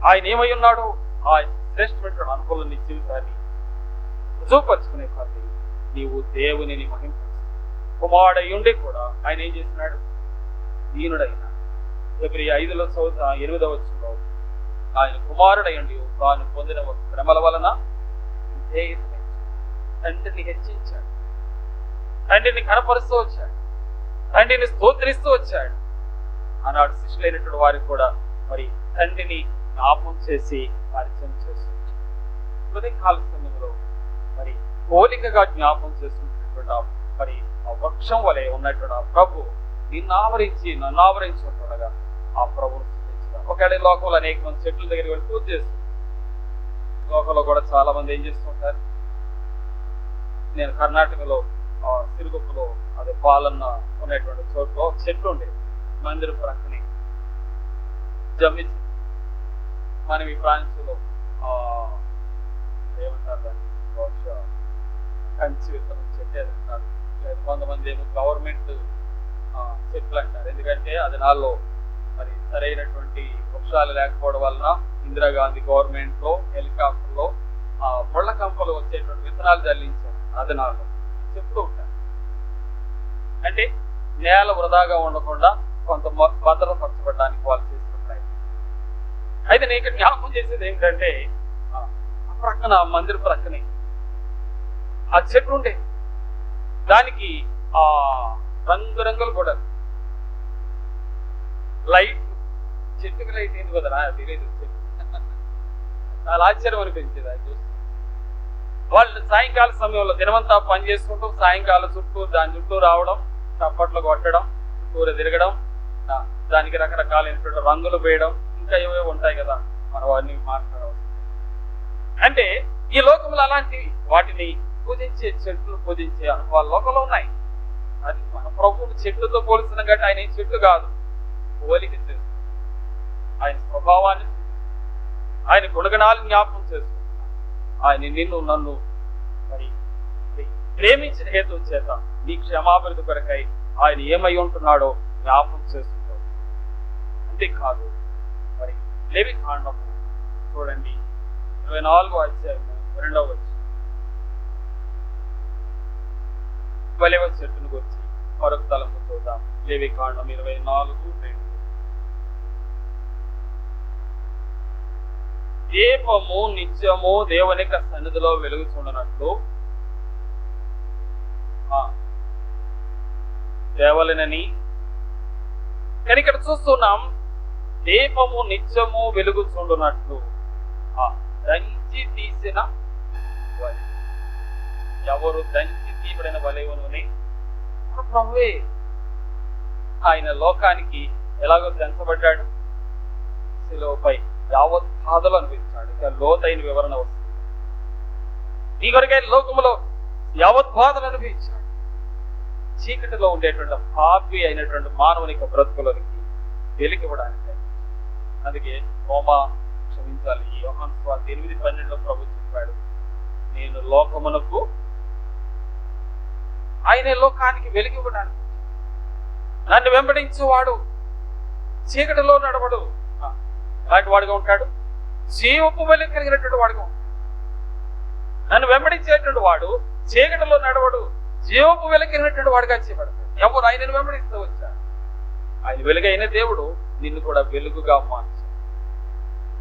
ఆయన ఏమై ఉన్నాడు, ఆ శ్రేష్టమైనటువంటి అనుకూల నీ జీవితాన్ని రుజువుపరుచుకునే కొద్దీ నీవు దేవుని మహింపరుచు. కుమారుడయుండి కూడా ఆయన ఏం చేసినాడు, దీనుడైన. ఫిబ్రవరి 5లో చదువుతా 8వ వచనంలో, ఆయన కుమారుడయుండి తాను పొందిన శ్రమల వలన తండ్రిని హెచ్చించాడు, తండ్రిని కనపరుస్తూ వచ్చాడు, తండ్రిని స్తోత్రిస్తూ వచ్చాడు. ఆనాడు శిష్యులైనటువంటి వారికి కూడా మరి తండ్రిని జ్ఞాపం చేసి పరిచయం చేస్తుంది. హృదయకాల సమయంలో మరి పోలికగా జ్ఞాపం చేస్తున్నటువంటి మరి ఆ వృక్షం వలె ఉన్నటువంటి ఆ ప్రభు నిన్ను ఆవరించి, నన్ను ఆవరించి ఉండగా ఆ ప్రభువును స్తుతించుదాం. ఒకవేళ లోకంలో అనేక మంది చెట్ల దగ్గరికి వెళ్ళి పూజ చేస్తుంది. లోకంలో కూడా చాలా మంది ఏం చేస్తుంటారు, నేను కర్ణాటకలో సిరుగుప్పులో అదే పాలన్న ఉన్నటువంటి చోట్లో చెట్లు ఉండేది, మందిరం ప్రక్కనే జమ్మి. మనం ఈ ప్రాంతంలో ఏమంటారు దాన్ని, బహుశా కంచి విత్తనం చెట్టు అంటారు, లేదా కొంతమంది ఏమో గవర్నమెంట్ చెట్లు అంటారు. ఎందుకంటే అది నాలో మరి సరైనటువంటి వృక్షాలు లేకపోవడం వలన ఇందిరాగాంధీ గవర్నమెంట్ లో హెలికాప్టర్లో ముళ్ళ కంపలు వచ్చేటువంటి విత్తనాలు జల్లించారు. అది నాలో చెప్తూ ఉంటారు. అంటే నేల వృధాగా ఉండకుండా కొంత భద్రపరచబడడానికి వాళ్ళు చేస్తుంటాయి. అయితే నేను ఇక్కడ జ్ఞాపకం చేసేది ఏంటంటే, ఆ ప్రక్కన మందిర ప్రక్కనే ఆ చెట్టు ఉండే, దానికి ఆ రంగురంగులు కూడా లైట్, చెట్టుకి లైట్ ఏంటి కదా తెలియదు. చాలా ఆశ్చర్యం అనిపించేది అది చూసి. వాళ్ళు సాయంకాల సమయంలో దినమంతా పని చేసుకుంటూ సాయంకాలం దాని చుట్టూ రావడం, చప్పట్లు కొట్టడం, చుట్టూరు తిరగడం, దానికి రకరకాలైనటువంటి రంగులు వేయడం, ఇంకా ఏవేవో ఉంటాయి కదా, మనం అన్ని మాట్లాడవచ్చు. అంటే ఈ లోకంలో అలాంటివి వాటిని పూజించే, చెట్లు పూజించే అనుభవాలు లోకంలో ఉన్నాయి. అది మన ప్రభువుని చెట్లతో పోల్చిన గట్టి ఆయన చెట్లు కాదు, పోలిక చేస్తుంది. ఆయన స్వభావాన్ని, ఆయన గుణగణాలు జ్ఞాపకం చేస్తుంది. ఆయన నిన్ను నన్ను మరి ప్రేమించిన హేతు చేత నీ క్షమాభివృద్ధి కొరకై ఆయన ఏమై ఉంటున్నాడో జ్ఞాపకం చేస్తున్నాడు. అంతేకాదు మరి లేవి కాండము చూడండి 24వ అధ్యాయము 2వ వచనం. ఒలీవ చెట్టును గురించి మరొక తలంపు చూద్దాం. లేవికాండం 24:2. దీపము నిత్యము దేవుని యొక్క సన్నిధిలో వెలుగుచుండనట్లు దేవలనని. కానీ ఇక్కడ చూస్తున్నాం, దీపము నిత్యము వెలుగుచుండునట్లు దంచి తీసిన వలె. ఎవరు దంచి తీయబడిన వలెవనుని? ప్రభువే. ఆయన లోకానికి ఎలాగో దంచబడ్డాడు, శిలువపై యావత్ బాధలు అనిపించాడు. ఇక లోతైన వివరణ వస్తుంది. నీ కొరకై లోకములో యావత్ బాధలు అనిపించాడు. చీకటిలో ఉండేటువంటి పాపి అయినటువంటి మానవునికి బ్రతుకులకి వెలికివ్వడానికి. అందుకే రోమా క్షమించాలి, యోహాను సువార్త 8:12 ప్రభు చెప్పాడు, నేను లోకమునకు, ఆయన లోకానికి వెలిగివ్వడానికి. నన్ను వెంబడించేవాడు చీకటిలో నడవడు, అలాంటి వాడుగా ఉంటాడు. జీవపు వెలుగు కలిగినటువంటి వాడుగా ఉంటాడు. నన్ను వెంబడించేటువంటి వాడు చీకటిలో నడవడు, జీవపు వెలుగు కలిగినటువంటి వాడుగా చేయబడతాడు. ఎవరు ఆయనను వెంబడిస్తూ వచ్చారు. ఆయన వెలుగైన దేవుడు నిన్ను కూడా వెలుగుగా మార్చాడు.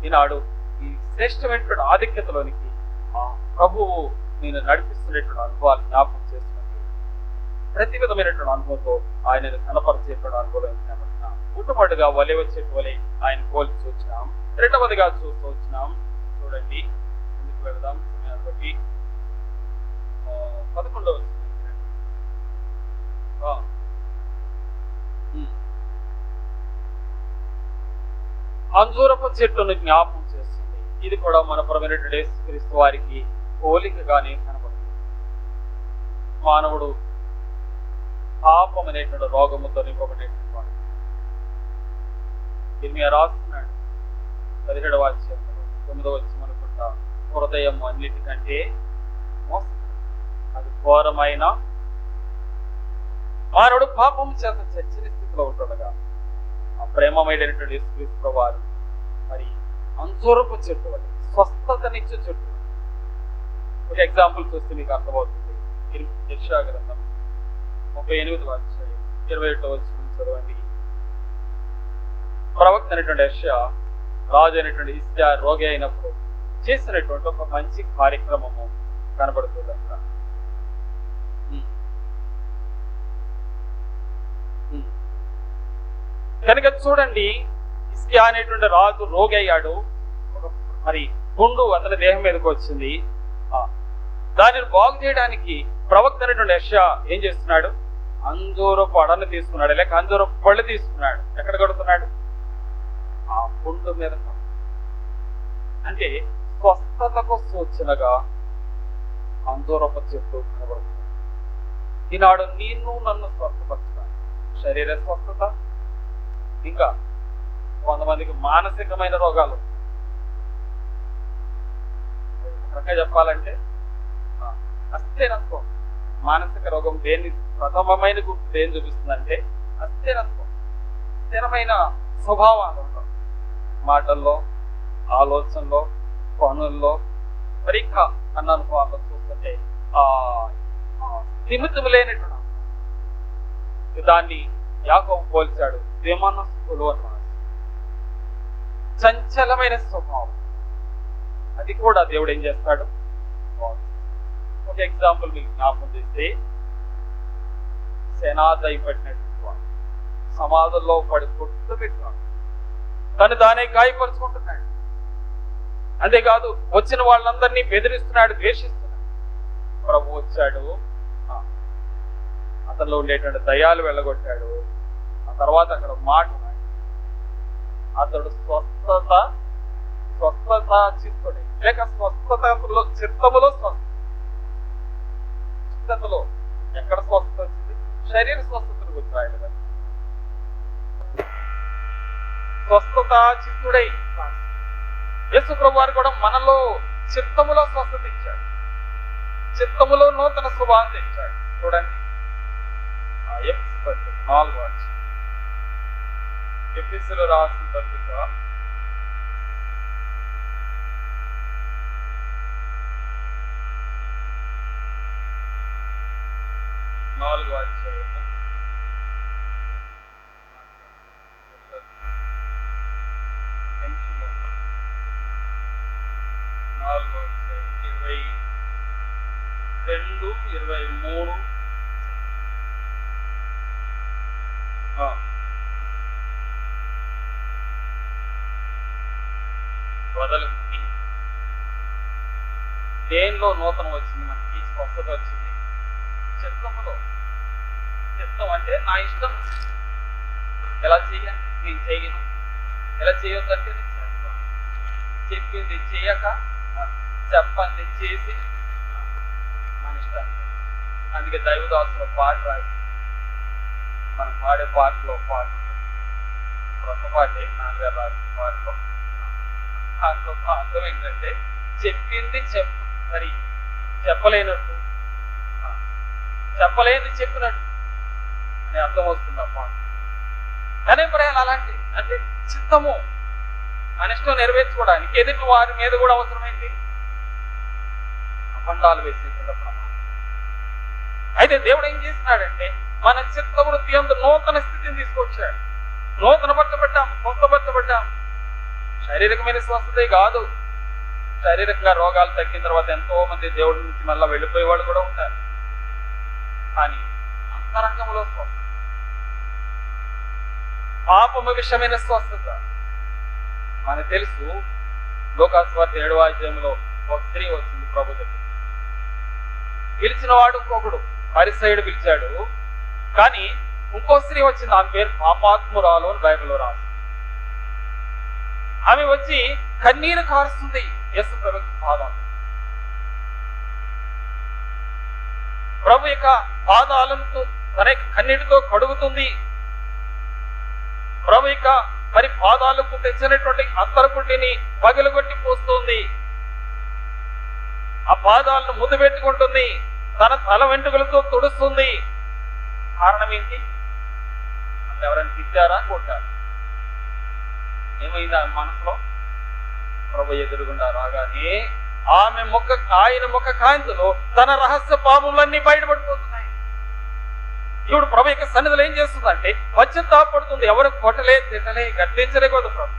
ఈనాడు ఈ శ్రేష్టమైనటువంటి ఆధిక్యతలోనికి ఆ ప్రభువు నేను నడిపిస్తున్నటువంటి అనుభవాలు జ్ఞాపకం చేసుకుంటూ ప్రతి విధమైనటువంటి అనుభవంతో ఆయనను కనపరిచేటువంటి అనుభవం పుట్టుమట్టుగా ఒలీవ చెట్టు వలె ఆయన పోల్చి వచ్చినాం. రెండవదిగా చూస్తూ వచ్చినాం. చూడండి, ముందుకు వెళదాం. సమయాన్ని బట్టి 11వ అంజూరపు చెట్టును జ్ఞాపకం చేస్తుంది. ఇది కూడా మన ప్రభువైనటువంటి యేసుక్రీస్తు వారికి పోలికగానే కనబడుతుంది. మానవుడు పాపం అనేటువంటి రోగముతో నింపబడేటువంటి వాడు. దీన్ని రాస్తున్నాడు 17వ అధ్యాయంలో 9వ వచనం అనుకుంటా, హృదయం అన్నిటికంటే అది ఘోరమైన, మానవుడు పాపం చేత చచ్చిన స్థితిలో ఉంటుండగా ఆ ప్రేమమైనటువంటి యేసుక్రీస్తు వారు మరి అంజూరపు చెట్టు వల్ల స్వస్థతనిచ్చే చెట్టు. ఒక ఎగ్జాంపుల్ చూస్తే మీకు అర్థమవుతుంది. యెషయా గ్రంథం 38వ అధ్యాయం 21వ వచనం చదవండి. ప్రవక్త అయినటువంటి యెషయా రాజు అయినటువంటి హిజ్కియా రోగి అయినప్పుడు చేసినటువంటి ఒక మంచి కార్యక్రమము కనబడుతుంది అక్కడ. కనుక చూడండి, హిజ్కియా అనేటువంటి రాజు రోగి అయ్యాడు. మరి పుండు అతని దేహం మీదకి వచ్చింది. దానిని బాగు చేయడానికి ప్రవక్త అయినటువంటి యెషయా ఏం చేస్తున్నాడు? అంజూరపు అడను తీసుకున్నాడు, లేక అంజూరపు పళ్ళు తీసుకున్నాడు. ఎక్కడ కడుతున్నాడు? ఆ పుండు మీద. అంటే స్వస్థతకు సూచనగా అంజూరపు చెట్టు కనబడుతుంది. ఈనాడు నిన్ను నన్ను స్వస్థపరచడానికి శరీర స్వస్థత, ఇంకా కొంతమందికి మానసికమైన రోగాలు. రకంగా చెప్పాలంటే అస్థిరత్వం. మానసిక రోగం దేన్ని ప్రథమమైన గుర్తు ఏం చూపిస్తుందంటే అస్థిరత్వం. స్థిరమైన స్వభావాలు ఉండవు మాటల్లో, ఆలోచనలో, పనుల్లో, మరి ఇంకా అన్న అనుభవాల్లో చూస్తుంటే నిమిత్తం లేనటువంటి దాన్ని యాకోబు పోల్చాడు విమానస్తులు అన్నమాట. చంచలమైన స్వభావం. అది కూడా దేవుడు ఏం చేస్తాడు? ఒక ఎగ్జాంపుల్ మీకు జ్ఞాపకం చేస్తే, సేనాదై పట్టినటువంటి వాడు సమాధుల్లో పడి కొట్టు పెట్టినాడు, తను దాన్ని గాయపరుచుకుంటున్నాడు. అంతేకాదు వచ్చిన వాళ్ళందరినీ బెదిరిస్తున్నాడు, ద్వేషిస్తున్నాడు. ప్రభు వచ్చాడు, అతనిలో ఉండేటువంటి దయాలు వెళ్ళగొట్టాడు. ఆ తర్వాత అక్కడ మాట అతడు స్వస్థత చిత్తుడే, లేక స్వస్థతలో చిత్తములో చిత్తములో ఎక్కడ స్వస్థత వచ్చింది? శరీర స్వస్థతను గురించి రాయలేదు. స్వస్థత చిత్తుడై యేసు ప్రభు వారు కూడా మనలో చిత్తములో స్వస్థత ఇచ్చాడు, చిత్తములో నూతన శుభాన్ని ఇచ్చాడు. చూడండి, ఎఫెసీయులకు రాసిన పత్రిక 4వ 4వ అధ్యాయము 22, 23 వదలుకుని దేనిలో నూతనం వచ్చింది, మనకి స్వస్థత వచ్చింది చిత్తములో. చిత్తం అంటే నా ఇష్టం, ఎలా చెయ్యాలి నేను చేయను, ఎలా చేయొద్దంటే నేను చేస్తాను, చెప్పింది చెయ్యక చెప్పంది చేసి మన ఇష్టాన్ని. అందుకే దైవదాసులో పాట రాసి మనం పాడే పాటలో పాట కొత్త పాటే నాన్నగారు రాసిన పాటలో దాంట్లో అర్థం ఏంటంటే చెప్పింది మరి చెప్పలేనట్టు, చెప్పలేని చెప్పినట్టు అని అర్థం వస్తుంది ఆ పాట. కానీ ప్రయాణాలు అలాంటి అంటే చిత్తము అనిష్టం నెరవేర్చుకోవడానికి ఎదుటి వారి మీద కూడా అవసరమైంది అపండాలు వేసేటువంటి ప్రమాదం. అయితే దేవుడు ఏం చేస్తున్నాడంటే మన చిత్త వృత్తి అందు నూతన స్థితిని తీసుకొచ్చాడు. నూతన పట్టబడ్డాం, కొత్త పట్టబడ్డాం. శారీరకమైన స్వస్థతే కాదు, శారీరకంగా రోగాలు తగ్గిన తర్వాత ఎంతో మంది దేవుడి నుంచి మళ్ళీ వెళ్ళిపోయే వాళ్ళు కూడా ఉంటారు. కానీ అంతరంగంలో స్వస్థత, పాపము విషయమైన స్వస్థత మనకు తెలుసు. లూకాసు వార్త 7వ అధ్యాయంలో ఒక స్త్రీ వచ్చింది ప్రభు దగ్గర. పిలిచిన వాడు ఇంకొకడు పరిసయుడు పిలిచాడు, కానీ ఇంకో స్త్రీ వచ్చింది, ఆమె పేరు పాపాత్మురాలు అని బైబిల్లో రాసి. ఆమె వచ్చి కన్నీరు కారుస్తుంది యేసు ప్రభు పాదాలు. ప్రభు యొక్క పాదాలను తన కన్నీటితో కడుగుతుంది. ప్రభు యొక్క మరి పాదాలకు తెచ్చినటువంటి అంతరపుటిని పగలగొట్టి పోస్తుంది. ఆ పాదాలను ముందు పెట్టుకుంటుంది, తన తల వెంట్రుకలతో తుడుస్తుంది. కారణం ఏంటి? అసలు ఎవరైనా తిట్టారా, కొట్టారా? ఏమైంది ఆమె మనసులో? ప్రభు ఎదురుగుండా రాగానే ఆయన ముఖ కాంతిలో తన రహస్య పాపములన్నీ బయటపడిపోతున్నాయి. ఇప్పుడు ప్రభు యొక్క సన్నిధిలో ఏం చేస్తుందంటే పశ్చాత్తాపడుతుంది. ఎవరు కొట్టలే, తిట్టలే, గద్దించలే కదా ప్రభు.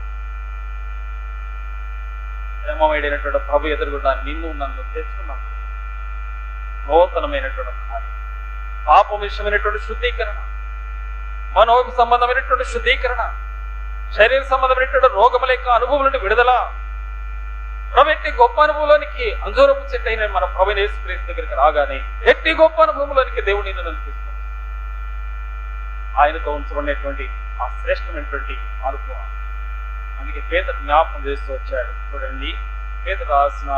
ప్రేమమైనటువంటి ప్రభు ఎదురుగుండా నిన్ను నన్ను తెచ్చుకున్నాను. నూతనమైనటువంటి కార్యం, పాపం విషయమైనటువంటి శుద్ధీకరణ, మనోహ సంబంధమైనటువంటి శుద్ధీకరణ, శరీర సంబంధమైనటువంటి రోగముల యొక్క అనుభవం నుండి విడుదల. ప్రభు ఎట్టి గొప్ప అనుభవంలోనికి అంజూరపు చెట్టు అయిన మన ప్రభు యేసుక్రీస్తు దగ్గరికి రాగానే ఎట్టి గొప్ప అనుభవంలోనికి దేవుని నడిపిస్తుంది. ఆయనతో ఉంచబడినటువంటి ఆ శ్రేష్టమైనటువంటి అనుభవం. అందుకే పేతురు జ్ఞాపకం చేస్తూ వచ్చాడు. చూడండి, పేతురు రాసిన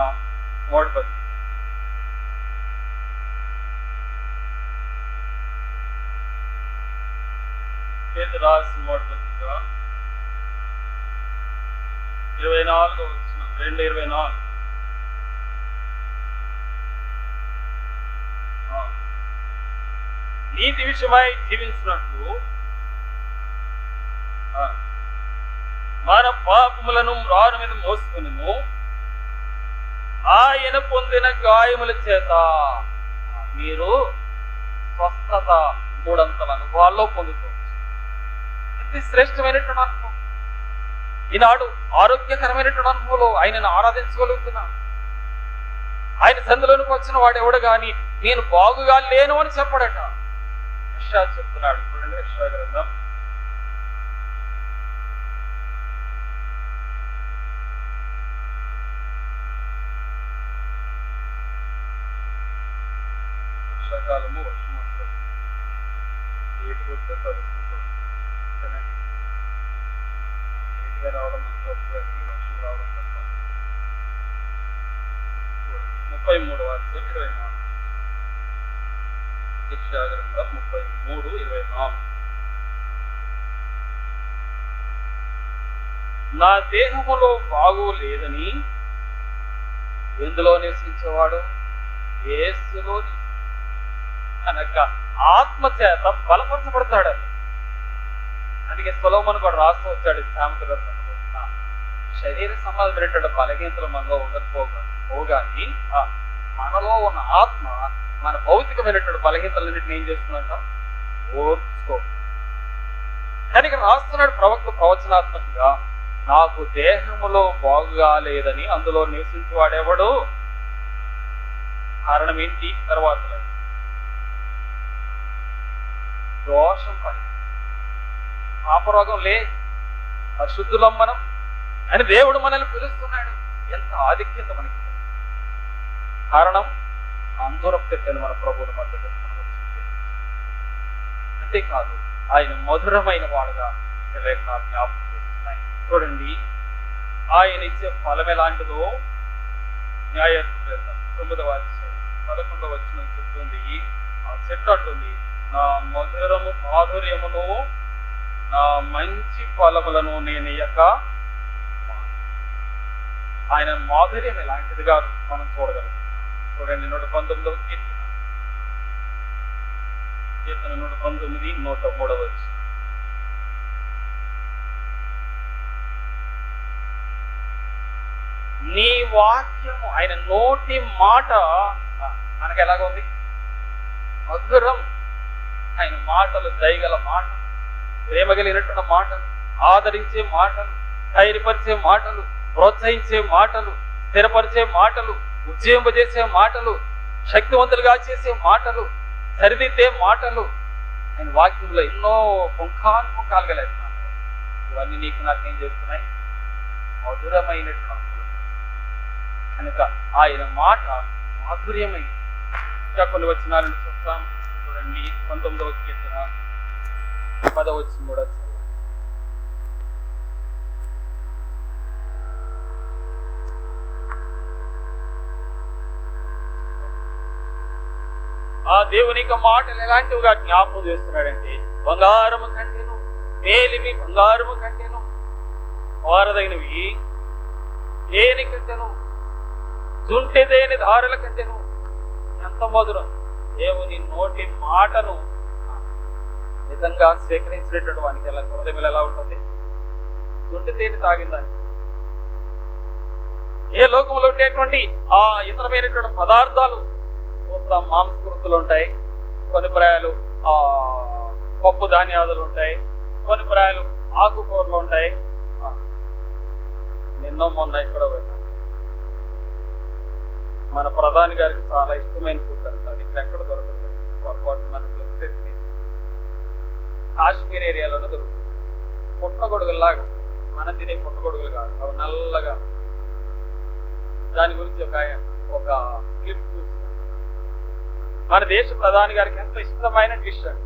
3వ పత్రిక, పేతురు రాసిన 3వ పత్రిక 24వ వచనం, 2:24. నీతి విషయమై జీవించినట్లు మన పాపములను రాను మీద మోసుకును, ఆయన పొందిన గాయముల చేత మీరు స్వస్థత 3 అంతల అనుభవాల్లో పొందుకోవచ్చు. ఇది శ్రేష్టమైనటువంటి అనుభవం. ఈనాడు ఆరోగ్యకరమైనటువంటి అనుభవంలో ఆయనను ఆరాధించగలుగుతున్నాం. ఆయన సందులోనికి వచ్చిన వాడు ఎవడు గాని నేను బాగుగా లేను అని చెప్పడట. యెషయా చెప్తున్నాడు. చూడండి, యెషయా గ్రంథం 33:24. నా దేహములో బాగు లేదని ఎందులో నివసించేవాడు? యేసులో కనుక ఆత్మ చేత బలపరచబడతాడు. అందుకే సొలొమోను కూడా రాస్తూ వచ్చాడు సామెత గ్రంథంలో, శరీర సంబంధమైనటువంటి బలహీనతలు మనలో ఉండకపోగాని మనలో ఉన్న ఆత్మ మన భౌతికమైనటువంటి బలహీనతలన్నింటినీ ఏం చేస్తుందంట? ఓర్చుకో. కానీ ఇక్కడ రాస్తున్నాడు ప్రవక్త ప్రవచనాత్మకంగా, నాకు దేహములో బాగుగా లేదని అందులో నివసించేవాడెవడు? కారణం ఏంటి? తర్వాత దోషం పని, పాపరోగం లే, అశుద్ధులం మనం అని దేవుడు మనల్ని పిలుస్తున్నాడు. ఎంత ఆధిక్యత మనకి! కారణం అందూరపు తెట్టని మన ప్రభువుని మధ్య. అంతేకాదు, ఆయన మధురమైన వాడుగా లేఖనాలు జ్ఞాపకం చేస్తున్నాయి. చూడండి, ఆయన ఇచ్చే ఫలం ఎలాంటిదో న్యాయాధిపతి 9వ అధ్యాయం 11వ వచనం చెప్తుంది. ఆ చెట్టు అంటుంది, నా మాధుర్యమును నా మంచి ఫలములను నేను ఇయ్యక. ఆయన మాధుర్యం ఎలాంటిదిగా మనం చూడగలం. చూడండి, 119వ కీర్తన 119, 103 నీ వాక్యము, ఆయన నోటి మాట మనకు ఎలాగ ఉంది? మధురం. ఆయన మాటలు దయగల మాటలు, ప్రేమ కలిగినటువంటి మాటలు, ఆదరించే మాటలు, ధైర్యపరిచే మాటలు, ప్రోత్సహించే మాటలు, స్థిరపరిచే మాటలు, ఉజ్జీంపజేసే మాటలు, శక్తివంతులుగా చేసే మాటలు, సరిదిద్దే మాటలు. ఆయన వాక్యంలో ఎన్నో పుంఖానుపుంఖాలు కలిగినాను. ఇవన్నీ నీకు నాకేం చేస్తున్నాయి? మధురమైనటువంటి కనుక ఆయన మాట మాధుర్యమై. ఇంకా కొన్ని వచనాలను చూస్తాం. చూడండి, 19వ కీర్తన 10వ వచనం కూడా ఆ దేవుని యొక్క మాటలు ఎలాంటివిగా జ్ఞాపకం చేస్తున్నాడంటే, బంగారము కంటేను మేలిమి, బంగారము కంటేను వారదైనవి, దేని కంటేను జుంటె దేని ధారల కంటేను ఎంత మధురం. దేవుని నోటి మాటను నిజంగా స్వీకరించినటువంటి వానికి ఎలా హృదయం ఎలా ఉంటుంది? జుంటె తేనె తాగిందాన్ని. ఏ లోకంలో ఉండేటువంటి ఆ ఇతరమైనటువంటి పదార్థాలు, మాంసకృతులు ఉంటాయి, కొన్ని ప్రాయాలు పప్పు ధాన్యాదులు ఉంటాయి, కొన్ని ప్రాయాలు ఆకుకూరలు ఉంటాయి. నిన్నో మొన్న ఇక్కడ మన ప్రధాని గారికి చాలా ఇష్టమైన ఫుడ్ అంటారు. ఇక్కడ ఎక్కడ దొరకదు, పొరపాటు మనకు దొరుకుతుంది. కాశ్మీర్ ఏరియాలోనే దొరుకుతుంది. పుట్టగొడుగులాగా, మనం తినే పుట్టగొడుగులు కాదు, అవి నల్లగా. దాని గురించి ఒక క్లిప్ చూసి, మన దేశ ప్రధాని గారికి ఎంతో ఇష్టమైన డిష్ అంట.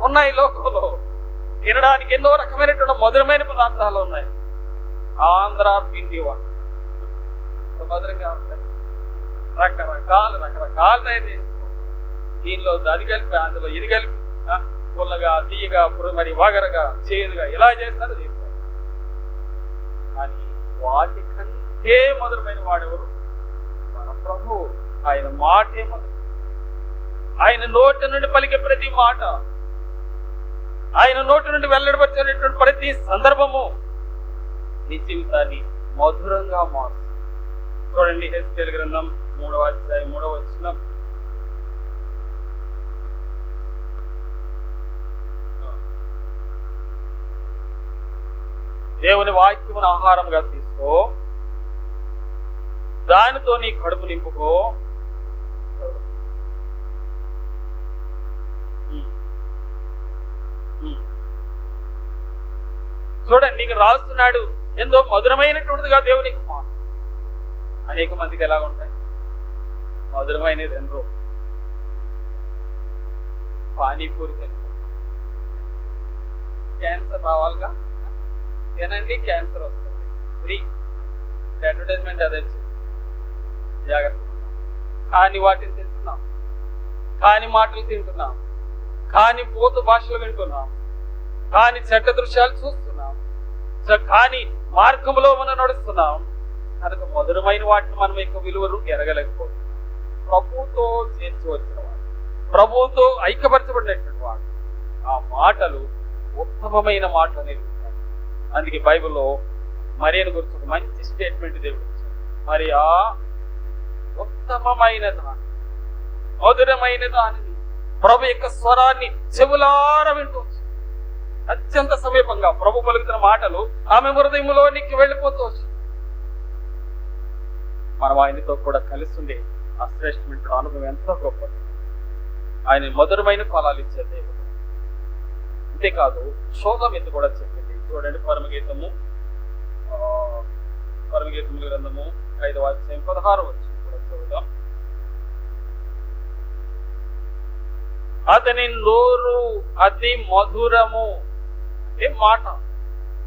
ఉన్నాయి లోకంలో తినడానికి ఎన్నో రకమైనటువంటి మధురమైన పదార్థాలు ఉన్నాయి. ఆంధ్ర పిండి వంట మధురంగా ఉంటాయి. రకరకాలు అయితే దీనిలో అది కలిపి, అందులో ఇది కలిపి, పుల్లగా, తీయగా, మరి వగరగా, చేదుగా ఇలా చేస్తారు. కానీ వాటి కంటే మధురమైన వాడెవరు? మన ప్రభు. ఆయన మాటే మధురం. ఆయన నోటి నుండి పలికే ప్రతి మాట, ఆయన నోటి నుండి వెల్లడిపరిచేటువంటి ప్రతి సందర్భము నీ జీవితాన్ని మధురంగా మారుతుంది. చూడండి, హెస్కేలు గ్రంథం 3వ అధ్యాయం 3వ వచనం. దేవుని వాక్యమును ఆహారంగా తీసుకో, దానితో నీ కడుపు నింపుకో. చూడండి, నీకు రాస్తున్నాడు ఎంతో మధురమైనటువంటిదిగా దేవునికి మాట. అనేక మందికి ఎలా ఉంటాయి మధురమైనది? ఎంతో పానీపూరి క్యాన్సర్ రావాలిగా, తినండి క్యాన్సర్ వస్తుంది, ఫ్రీ అడ్వర్టైజ్మెంట్ అదే జాగ్రత్త. కాని వాటిని తింటున్నాం, కాని మాటలు తింటున్నాం, కాని పూత భాషలు వింటున్నాం, కాని చెడ్డ దృశ్యాలు చూస్తున్నాం, కాని మార్గంలో మనం నడుస్తున్నాం. కనుక మధురమైన వాటిని మనం యొక్క విలువలు ఎరగలేకపోతున్నాం. ప్రభువుతో చేర్చి వచ్చిన వాడు, ప్రభువుతో ఐక్యపరచబడినటువంటి వాడు, ఆ మాటలు ఉత్తమమైన మాటలు అనేవి. అందుకే బైబిల్లో మరియను గురించి ఒక మంచి స్టేట్మెంట్ దేవుడు ఇచ్చాడు. మరి ఆ ఉత్తమమైన దాన్ని మధురమైన దానిని, ప్రభు యొక్క స్వరాన్ని చెవులార వింటూ అత్యంత సమీపంగా ప్రభు పలుకుతున్న మాటలు ఆమె హృదయంలోనికి వెళ్ళిపోతూ వచ్చి మనం ఆయనతో కూడా కలిసి ఉండే ఆ శ్రేష్టమైన అనుభవం ఎంతో గొప్పది. ఆయన మధురమైన ఫలాలు ఇచ్చే దేవుడు. అంతేకాదు శోధం ఇది కూడా చెప్పింది. చూడండి, పరమగీతముల గ్రంథము 5వ అధ్యాయం 16వ వచనం కూడా చూద్దాం. అతని నోరు అతి మధురము. ఏ మాట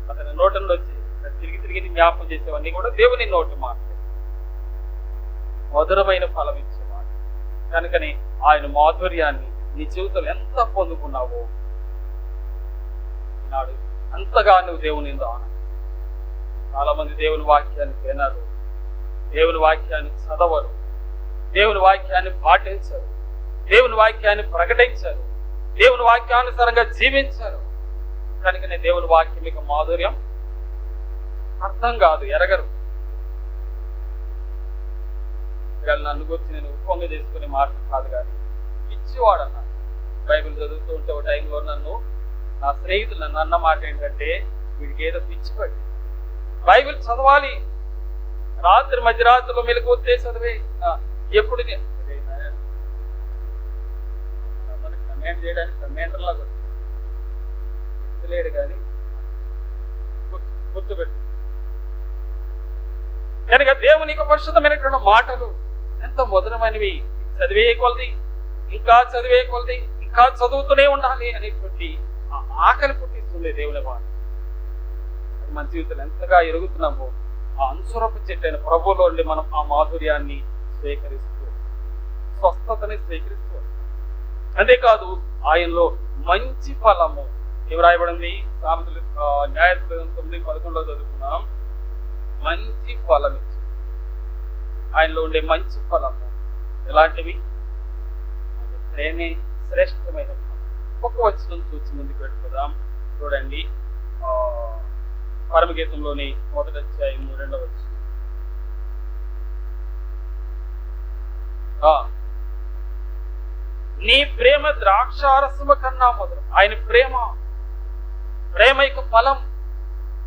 అతని నోటి నుండి వచ్చి తిరిగి తిరిగి జ్ఞాపకం చేసేవన్నీ కూడా దేవుని నోటి మాట, మధురమైన ఫలం ఇచ్చేవాడు. కనుకని ఆయన మాధుర్యాన్ని నీ జీవితంలో ఎంత పొందుకున్నావో ఈనాడు అంతగా నువ్వు దేవుని ఆనంద. చాలా మంది దేవుని వాక్యాన్ని వినరు, దేవుని వాక్యాన్ని చదవరు, దేవుని వాక్యాన్ని పాటించరు, దేవుని వాక్యాన్ని ప్రకటించరు, దేవుని వాక్యానుసారంగా జీవించరు. కనుకనే దేవుని వాక్యం యొక్క మాధుర్యం అర్థం కాదు, ఎరగరు. నన్ను గురించి నేను ఉప్పొంగ చేసుకునే మాట కాదు, కానీ ఇచ్చివాడు అన్నాడు. బైబిల్ చదువుతూ ఉంటే ఒక టైంలో నన్ను నా స్నేహితులు నన్ను అన్న మాట ఏంటంటే, వీడికి ఏదో పిచ్చిపడి బైబిల్ చదవాలి, రాత్రి మధ్యరాత్రిలో మెలకువతే చదివే, ఎప్పుడు కమెంట్ చేయడానికి కమెంటర్ లాగా లేడు, కానీ గుర్తుపెట్టు. కనుక దేవుని యొక్క పరిశుద్ధమైనటువంటి మాటలు ఎంతో మధురమైనవి. చదివే కొలది, ఇంకా చదివే కొలది, ఇంకా చదువుతూనే ఉండాలి అనేటువంటి ఆకలి పుట్టిస్తుంది దేవుని మాట. మన జీవితంలో ఎంతగా ఎరుగుతున్నామో ఆ అంశురపు చెట్టైన ప్రభువులో ఉండి మనం ఆ మాధుర్యాన్ని స్వీకరిస్తూ, స్వస్థతని స్వీకరిస్తూ, అంతేకాదు ఆయనలో మంచి ఫలము ఏమి రాయబడింది? సామెతలు న్యాయాధిపతులు 9:11 చదువుకున్నాం. మంచి ఫలం ఇచ్చి, ఆయనలో ఉండే మంచి ఫలము ఎలాంటివి? ప్రేమే శ్రేష్టమైన ఫలం. ఒక వచనం చూసి ముందుకు పెట్టుకుందాం. చూడండి, పరమగీతంలోని 1వ అధ్యాయం 2వ వచనం. నీ ప్రేమ ద్రాక్షారసము కన్నా మధురం. ఆయన ప్రేమ యొక్క ఫలం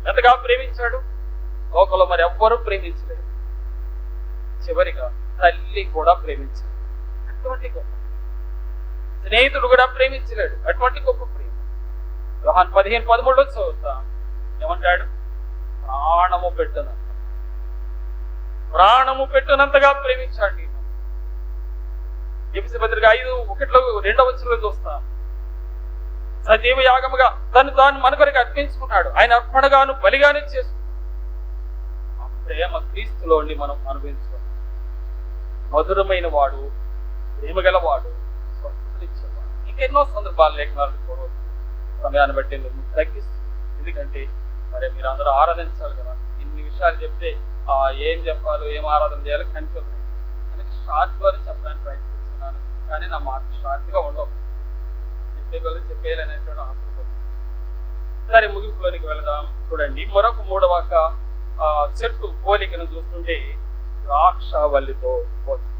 ఎంతగా ప్రేమించాడు, లోకంలో మరి ఎవ్వరూ ప్రేమించలేదు. చివరిగా తల్లి కూడా ప్రేమించాడు, అటువంటి గొప్ప స్నేహితుడు కూడా ప్రేమించలేడు, అటువంటి గొప్ప ప్రేమ. యోహాను 15:13 చదువుతా, ఏమంటాడు? ప్రాణము పెట్టునంతగా ప్రేమించాడు. ఎఫెసీ పత్రిక 5:1 వచనంలో చూస్తా, సజీవ యాగముగా తాను మన కొరకు అర్పించుకున్నాడు, ఆయన అర్పణగాను బలిగానే చేసుకున్నాడు. ఆ ప్రేమ క్రీస్తులో ఉండి మనం అనుభవించుకున్నాం. మధురమైన వాడు, ప్రేమగలవాడు, స్వస్థతనిచ్చేవాడు. ఇంకెన్నో సందర్భాలు లేఖనాలు చూడవచ్చు. సమయాన్ని బట్టి తగ్గిస్తుంది. ఎందుకంటే మరి మీరు అందరూ ఆరాధించాలి కదా. ఇన్ని విషయాలు చెప్తే ఏం చెప్పాలో, ఏం ఆరాధన చేయాలో కన్ఫ్యూజ్ అయింది. అందుకే షార్ట్ గా చెప్పడానికి ప్రయత్నిస్తున్నాను, కానీ నా మాట షార్ట్ గా ఉండవు, చెప్పేయాలనేటువంటి ఆశ. సరే, ముగింపులోనికి వెళదాం. చూడండి, మరొక 3వ చెట్టు పోలికను చూస్తుంటే ద్రాక్షవల్లితో పోల్చి,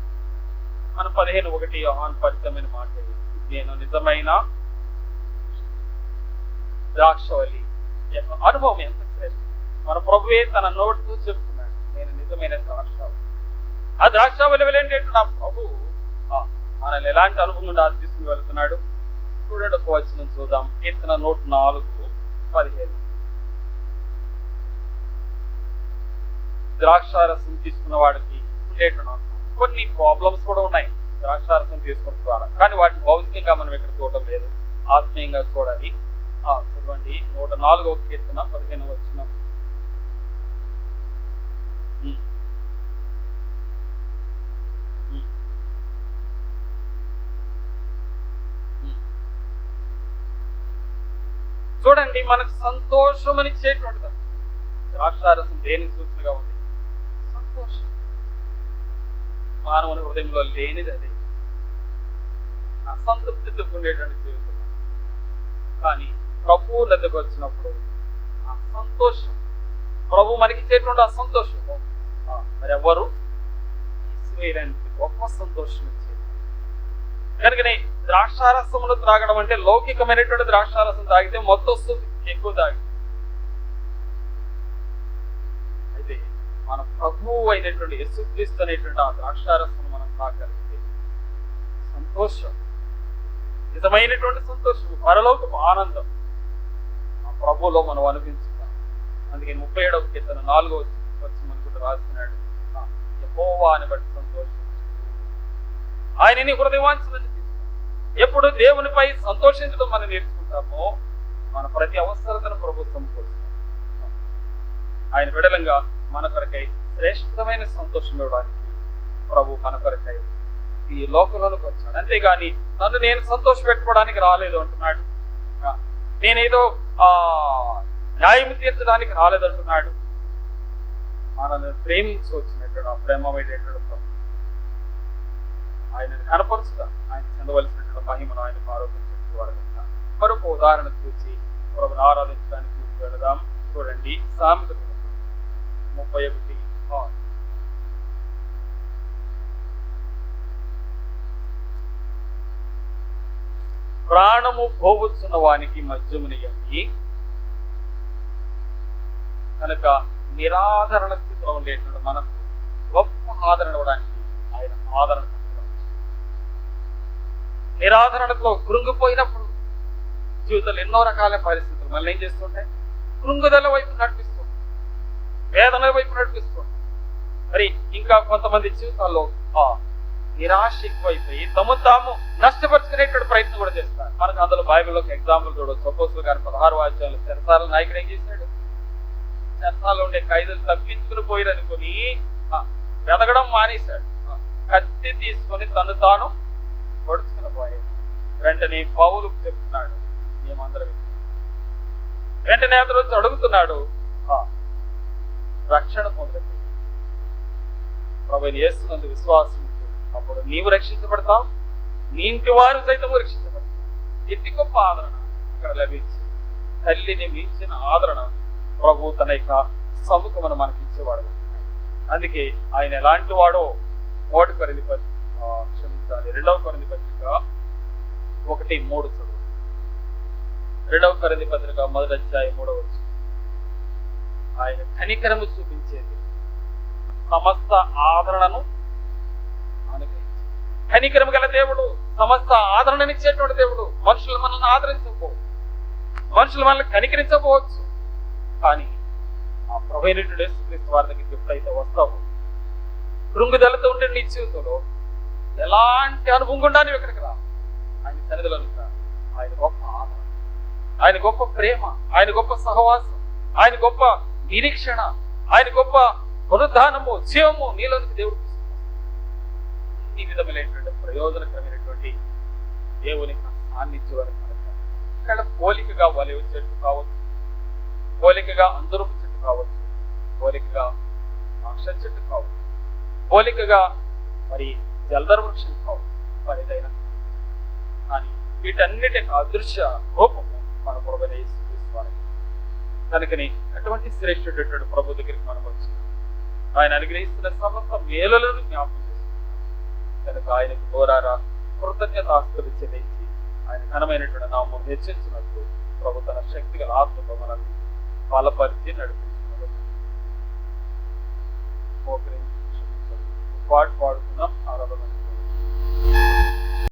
మన 15:1 యోహాను పరిచయమైన మాట, నేను నిజమైన ద్రాక్షవల్లి. అనుభవం ఎంత శ్రేష్టం! మన ప్రభువే తన నోటితో చెప్తున్నాడు, నేను నిజమైన ద్రాక్షవల్లి. ఆ ద్రాక్షవల్లి వెళ్ళేంటంటే నా ప్రభు మనల్ని ఎలాంటి అనుభవం నుండి తీసుకుని వెళ్తున్నాడు. చూడండి, ఒక వచనం చూద్దాం. కీర్తన 104:15. ద్రాక్షారసం తీసుకున్న వాడికి కొన్ని ప్రాబ్లమ్స్ కూడా ఉన్నాయి ద్రాక్షారసం తీసుకోవడం ద్వారా, కానీ వాటిని భౌతికంగా మనం ఇక్కడ చూడటం లేదు, ఆత్మీయంగా చూడాలి. చూడండి, 104వ కీర్తన 15వ వచనం. చూడండి, మనకు సంతోషం అని ఇచ్చేటువంటి ద్రాక్షారసం దేనికి సూచనగా ఉంది? సంతోషం. మానవుని హృదయంలో లేనిది అదే, అసంతృప్తితో ఉండేటువంటి జీవితం. కానీ ప్రభు దగ్గరకు వచ్చినప్పుడు ఆ సంతోషం, ప్రభు మనకి ఇచ్చేటువంటి ఆ సంతోషం మరి ఎవరు గొప్ప సంతోషం ఇచ్చేది. కనుకనే ద్రాక్షారసమును త్రాగడం అంటే లౌకికమైనటువంటి ద్రాక్షారసం తాగితే మొత్తం వస్తుంది, ఎక్కువ తాగి. అయితే మన ప్రభువు అయినటువంటి యేసుక్రీస్తు అనేటువంటి ఆ ద్రాక్షారసం మనం తాగలిగితే సంతోషం, నిజమైనటువంటి సంతోషం, పరలోకపు ఆనందం ఆ ప్రభువులో మనం అనుభవించుతాం. అందుకే 37వ కీర్తన 4వ వచనం అనుకుంటూ రాస్తున్నాడు, యెహోవాని బట్టి సంతోషం, ఆయనని హృదయవాంఛనని తీసుకో. ఎప్పుడు దేవునిపై సంతోషించడం మనం నేర్చుకుంటామో మన ప్రతి అవసరతను ప్రభు సమకూరుస్తాం. ఆయన విడలంగా మన కొరకై శ్రేష్టమైన సంతోషం ఇవ్వడానికి ప్రభు మన కొరకై ఈ లోకంలోకి వచ్చాడు. అంతేగాని నన్ను నేను సంతోష పెట్టుకోవడానికి రాలేదు అంటున్నాడు, నేనేదో న్యాయం తీర్చడానికి రాలేదు అంటున్నాడు. మనల్ని ప్రేమించి వచ్చినట్టు ఆ ప్రేమమైనటువంటి ప్రభు ఆయనను కనపరుచుతా, ఆయన చెందవలసినటువంటి మహిమను ఆయనకు ఆరోపించేవారు. మరొక ఉదాహరణ చూసి ప్రభుని ఆరాధించడానికి వెళదాం. చూడండి, సామెతలు 31:6. ప్రాణము పోవచ్చున్న వానికి మద్యమునియండి, కనుక నిరాదరణ స్థితిలో ఉండేటువంటి మనకు గొప్ప ఆదరణ ఇవ్వడానికి ఆయన ఆదరణ. నిరాదరణతో కృంగిపోయినప్పుడు జీవితంలో ఎన్నో రకాల పరిస్థితులు మళ్ళీ ఏం చేస్తుంటాయి, కృంగుదల వైపు నడిపిస్తుంది, వేదన వైపు నడిపిస్తుంది. మరి ఇంకా కొంతమంది జీవితాల్లో నిరాశ ఎక్కువైపోయి తాము నష్టపరుచుకునేటువంటి ప్రయత్నం కూడా చేస్తారు. మనకు అందులో బైబిల్లోకి ఎగ్జాంపుల్ చూడవచ్చు. అపోస్తలుల కార్యం 16వ అధ్యాయంలో చెరసాల నాయకుడు ఏం చేశాడు, చెరసాలలో ఉండే ఖైదీలు తప్పించుకుని పోయిరనుకుని వెతకడం మానేశాడు, కత్తి తీసుకొని తను తాను పొడుచుకుని పోయాడు. వెంటనే పౌలుకు చెప్తున్నాడు, మేమందరం వెంటనే అతను వచ్చి అడుగుతున్నాడు, రక్షణ పొందండి, ప్రభువైన యేసునందు విశ్వాసం, అప్పుడు నీవు రక్షించబడతావు, నీ ఇంటి వారు సైతం రక్షించబడతావు. ఎట్టి గొప్ప ఆదరణ ఇక్కడ లభించి, తల్లిని మించిన ఆదరణ ప్రభు తన యొక్క సముఖమును మనకి ఇచ్చేవాడు. అందుకే ఆయన ఎలాంటి వాడో 2వ కొరింథీ పత్రిక 1:3 చదువు. 2వ కొరింథీ పత్రిక 1వ అధ్యాయం 3వ వచనం. ఆయన కనికరము చూపించేది, సమస్త ఆదరణను అనుగ్రహించి. కనికరము గల దేవుడు, సమస్త ఆదరణనిచ్చేటువంటి దేవుడు. మనుషులు మనల్ని ఆదరించకపోవచ్చు, మనుషులు మనల్ని కనికరించకపోవచ్చు, కానీ ఆ ప్రభువైనటువంటి యేసుక్రీస్తు వారి దగ్గరికి ఎప్పుడైతే వస్తావో, కృంగుదలతో ఉంటే నీ జీవితంలో ఎలాంటి అనుభవం గుండా నువ్వు ఎక్కడికి రా, ఆయన సన్నిధిలో రా. ఆయన గొప్ప ఆదరణ, ఆయన గొప్ప ప్రేమ, ఆయన గొప్ప సహవాసం, ఆయన గొప్ప నిరీక్షణ, ఆయన గొప్ప పునరుద్ధానము, జీవము నీలోనికి దేవుడు ఈ విధమైనటువంటి ప్రయోజనకరమైనటువంటి దేవుని సాన్నిధ్యం ఇక్కడ పోలికగా వలె చెట్టు కావచ్చు, పోలికగా అందరూ చెట్టు కావచ్చు, పోలికగా అక్ష చెట్టు కావచ్చు, పోలికగా మరి జలధర వృక్షం కావచ్చు, మరి ఏదైనా. కానీ వీటన్నిటి అదృశ్య రూపము మన ప్రభువైన యేసుక్రీస్తు వారికి. కనుకని అటువంటి శ్రేష్ఠుడైనటువంటి ప్రభు దగ్గరికి మనం వచ్చి ఆయన అనుగ్రహిస్తున్న సమస్త మేలులను జ్ఞాపకం చేస్తున్నాం. కనుక ఆయనకు దూరారా కృతజ్ఞతాస్తులు చెల్లించి ఆయన ఘనమైనటువంటి నామం హెచ్చించినట్టు ప్రభు తన శక్తి గల ఆత్మతో మనల్ని బలపరిచి నడిపించుకున్నాడు. పాడుతున్నాం.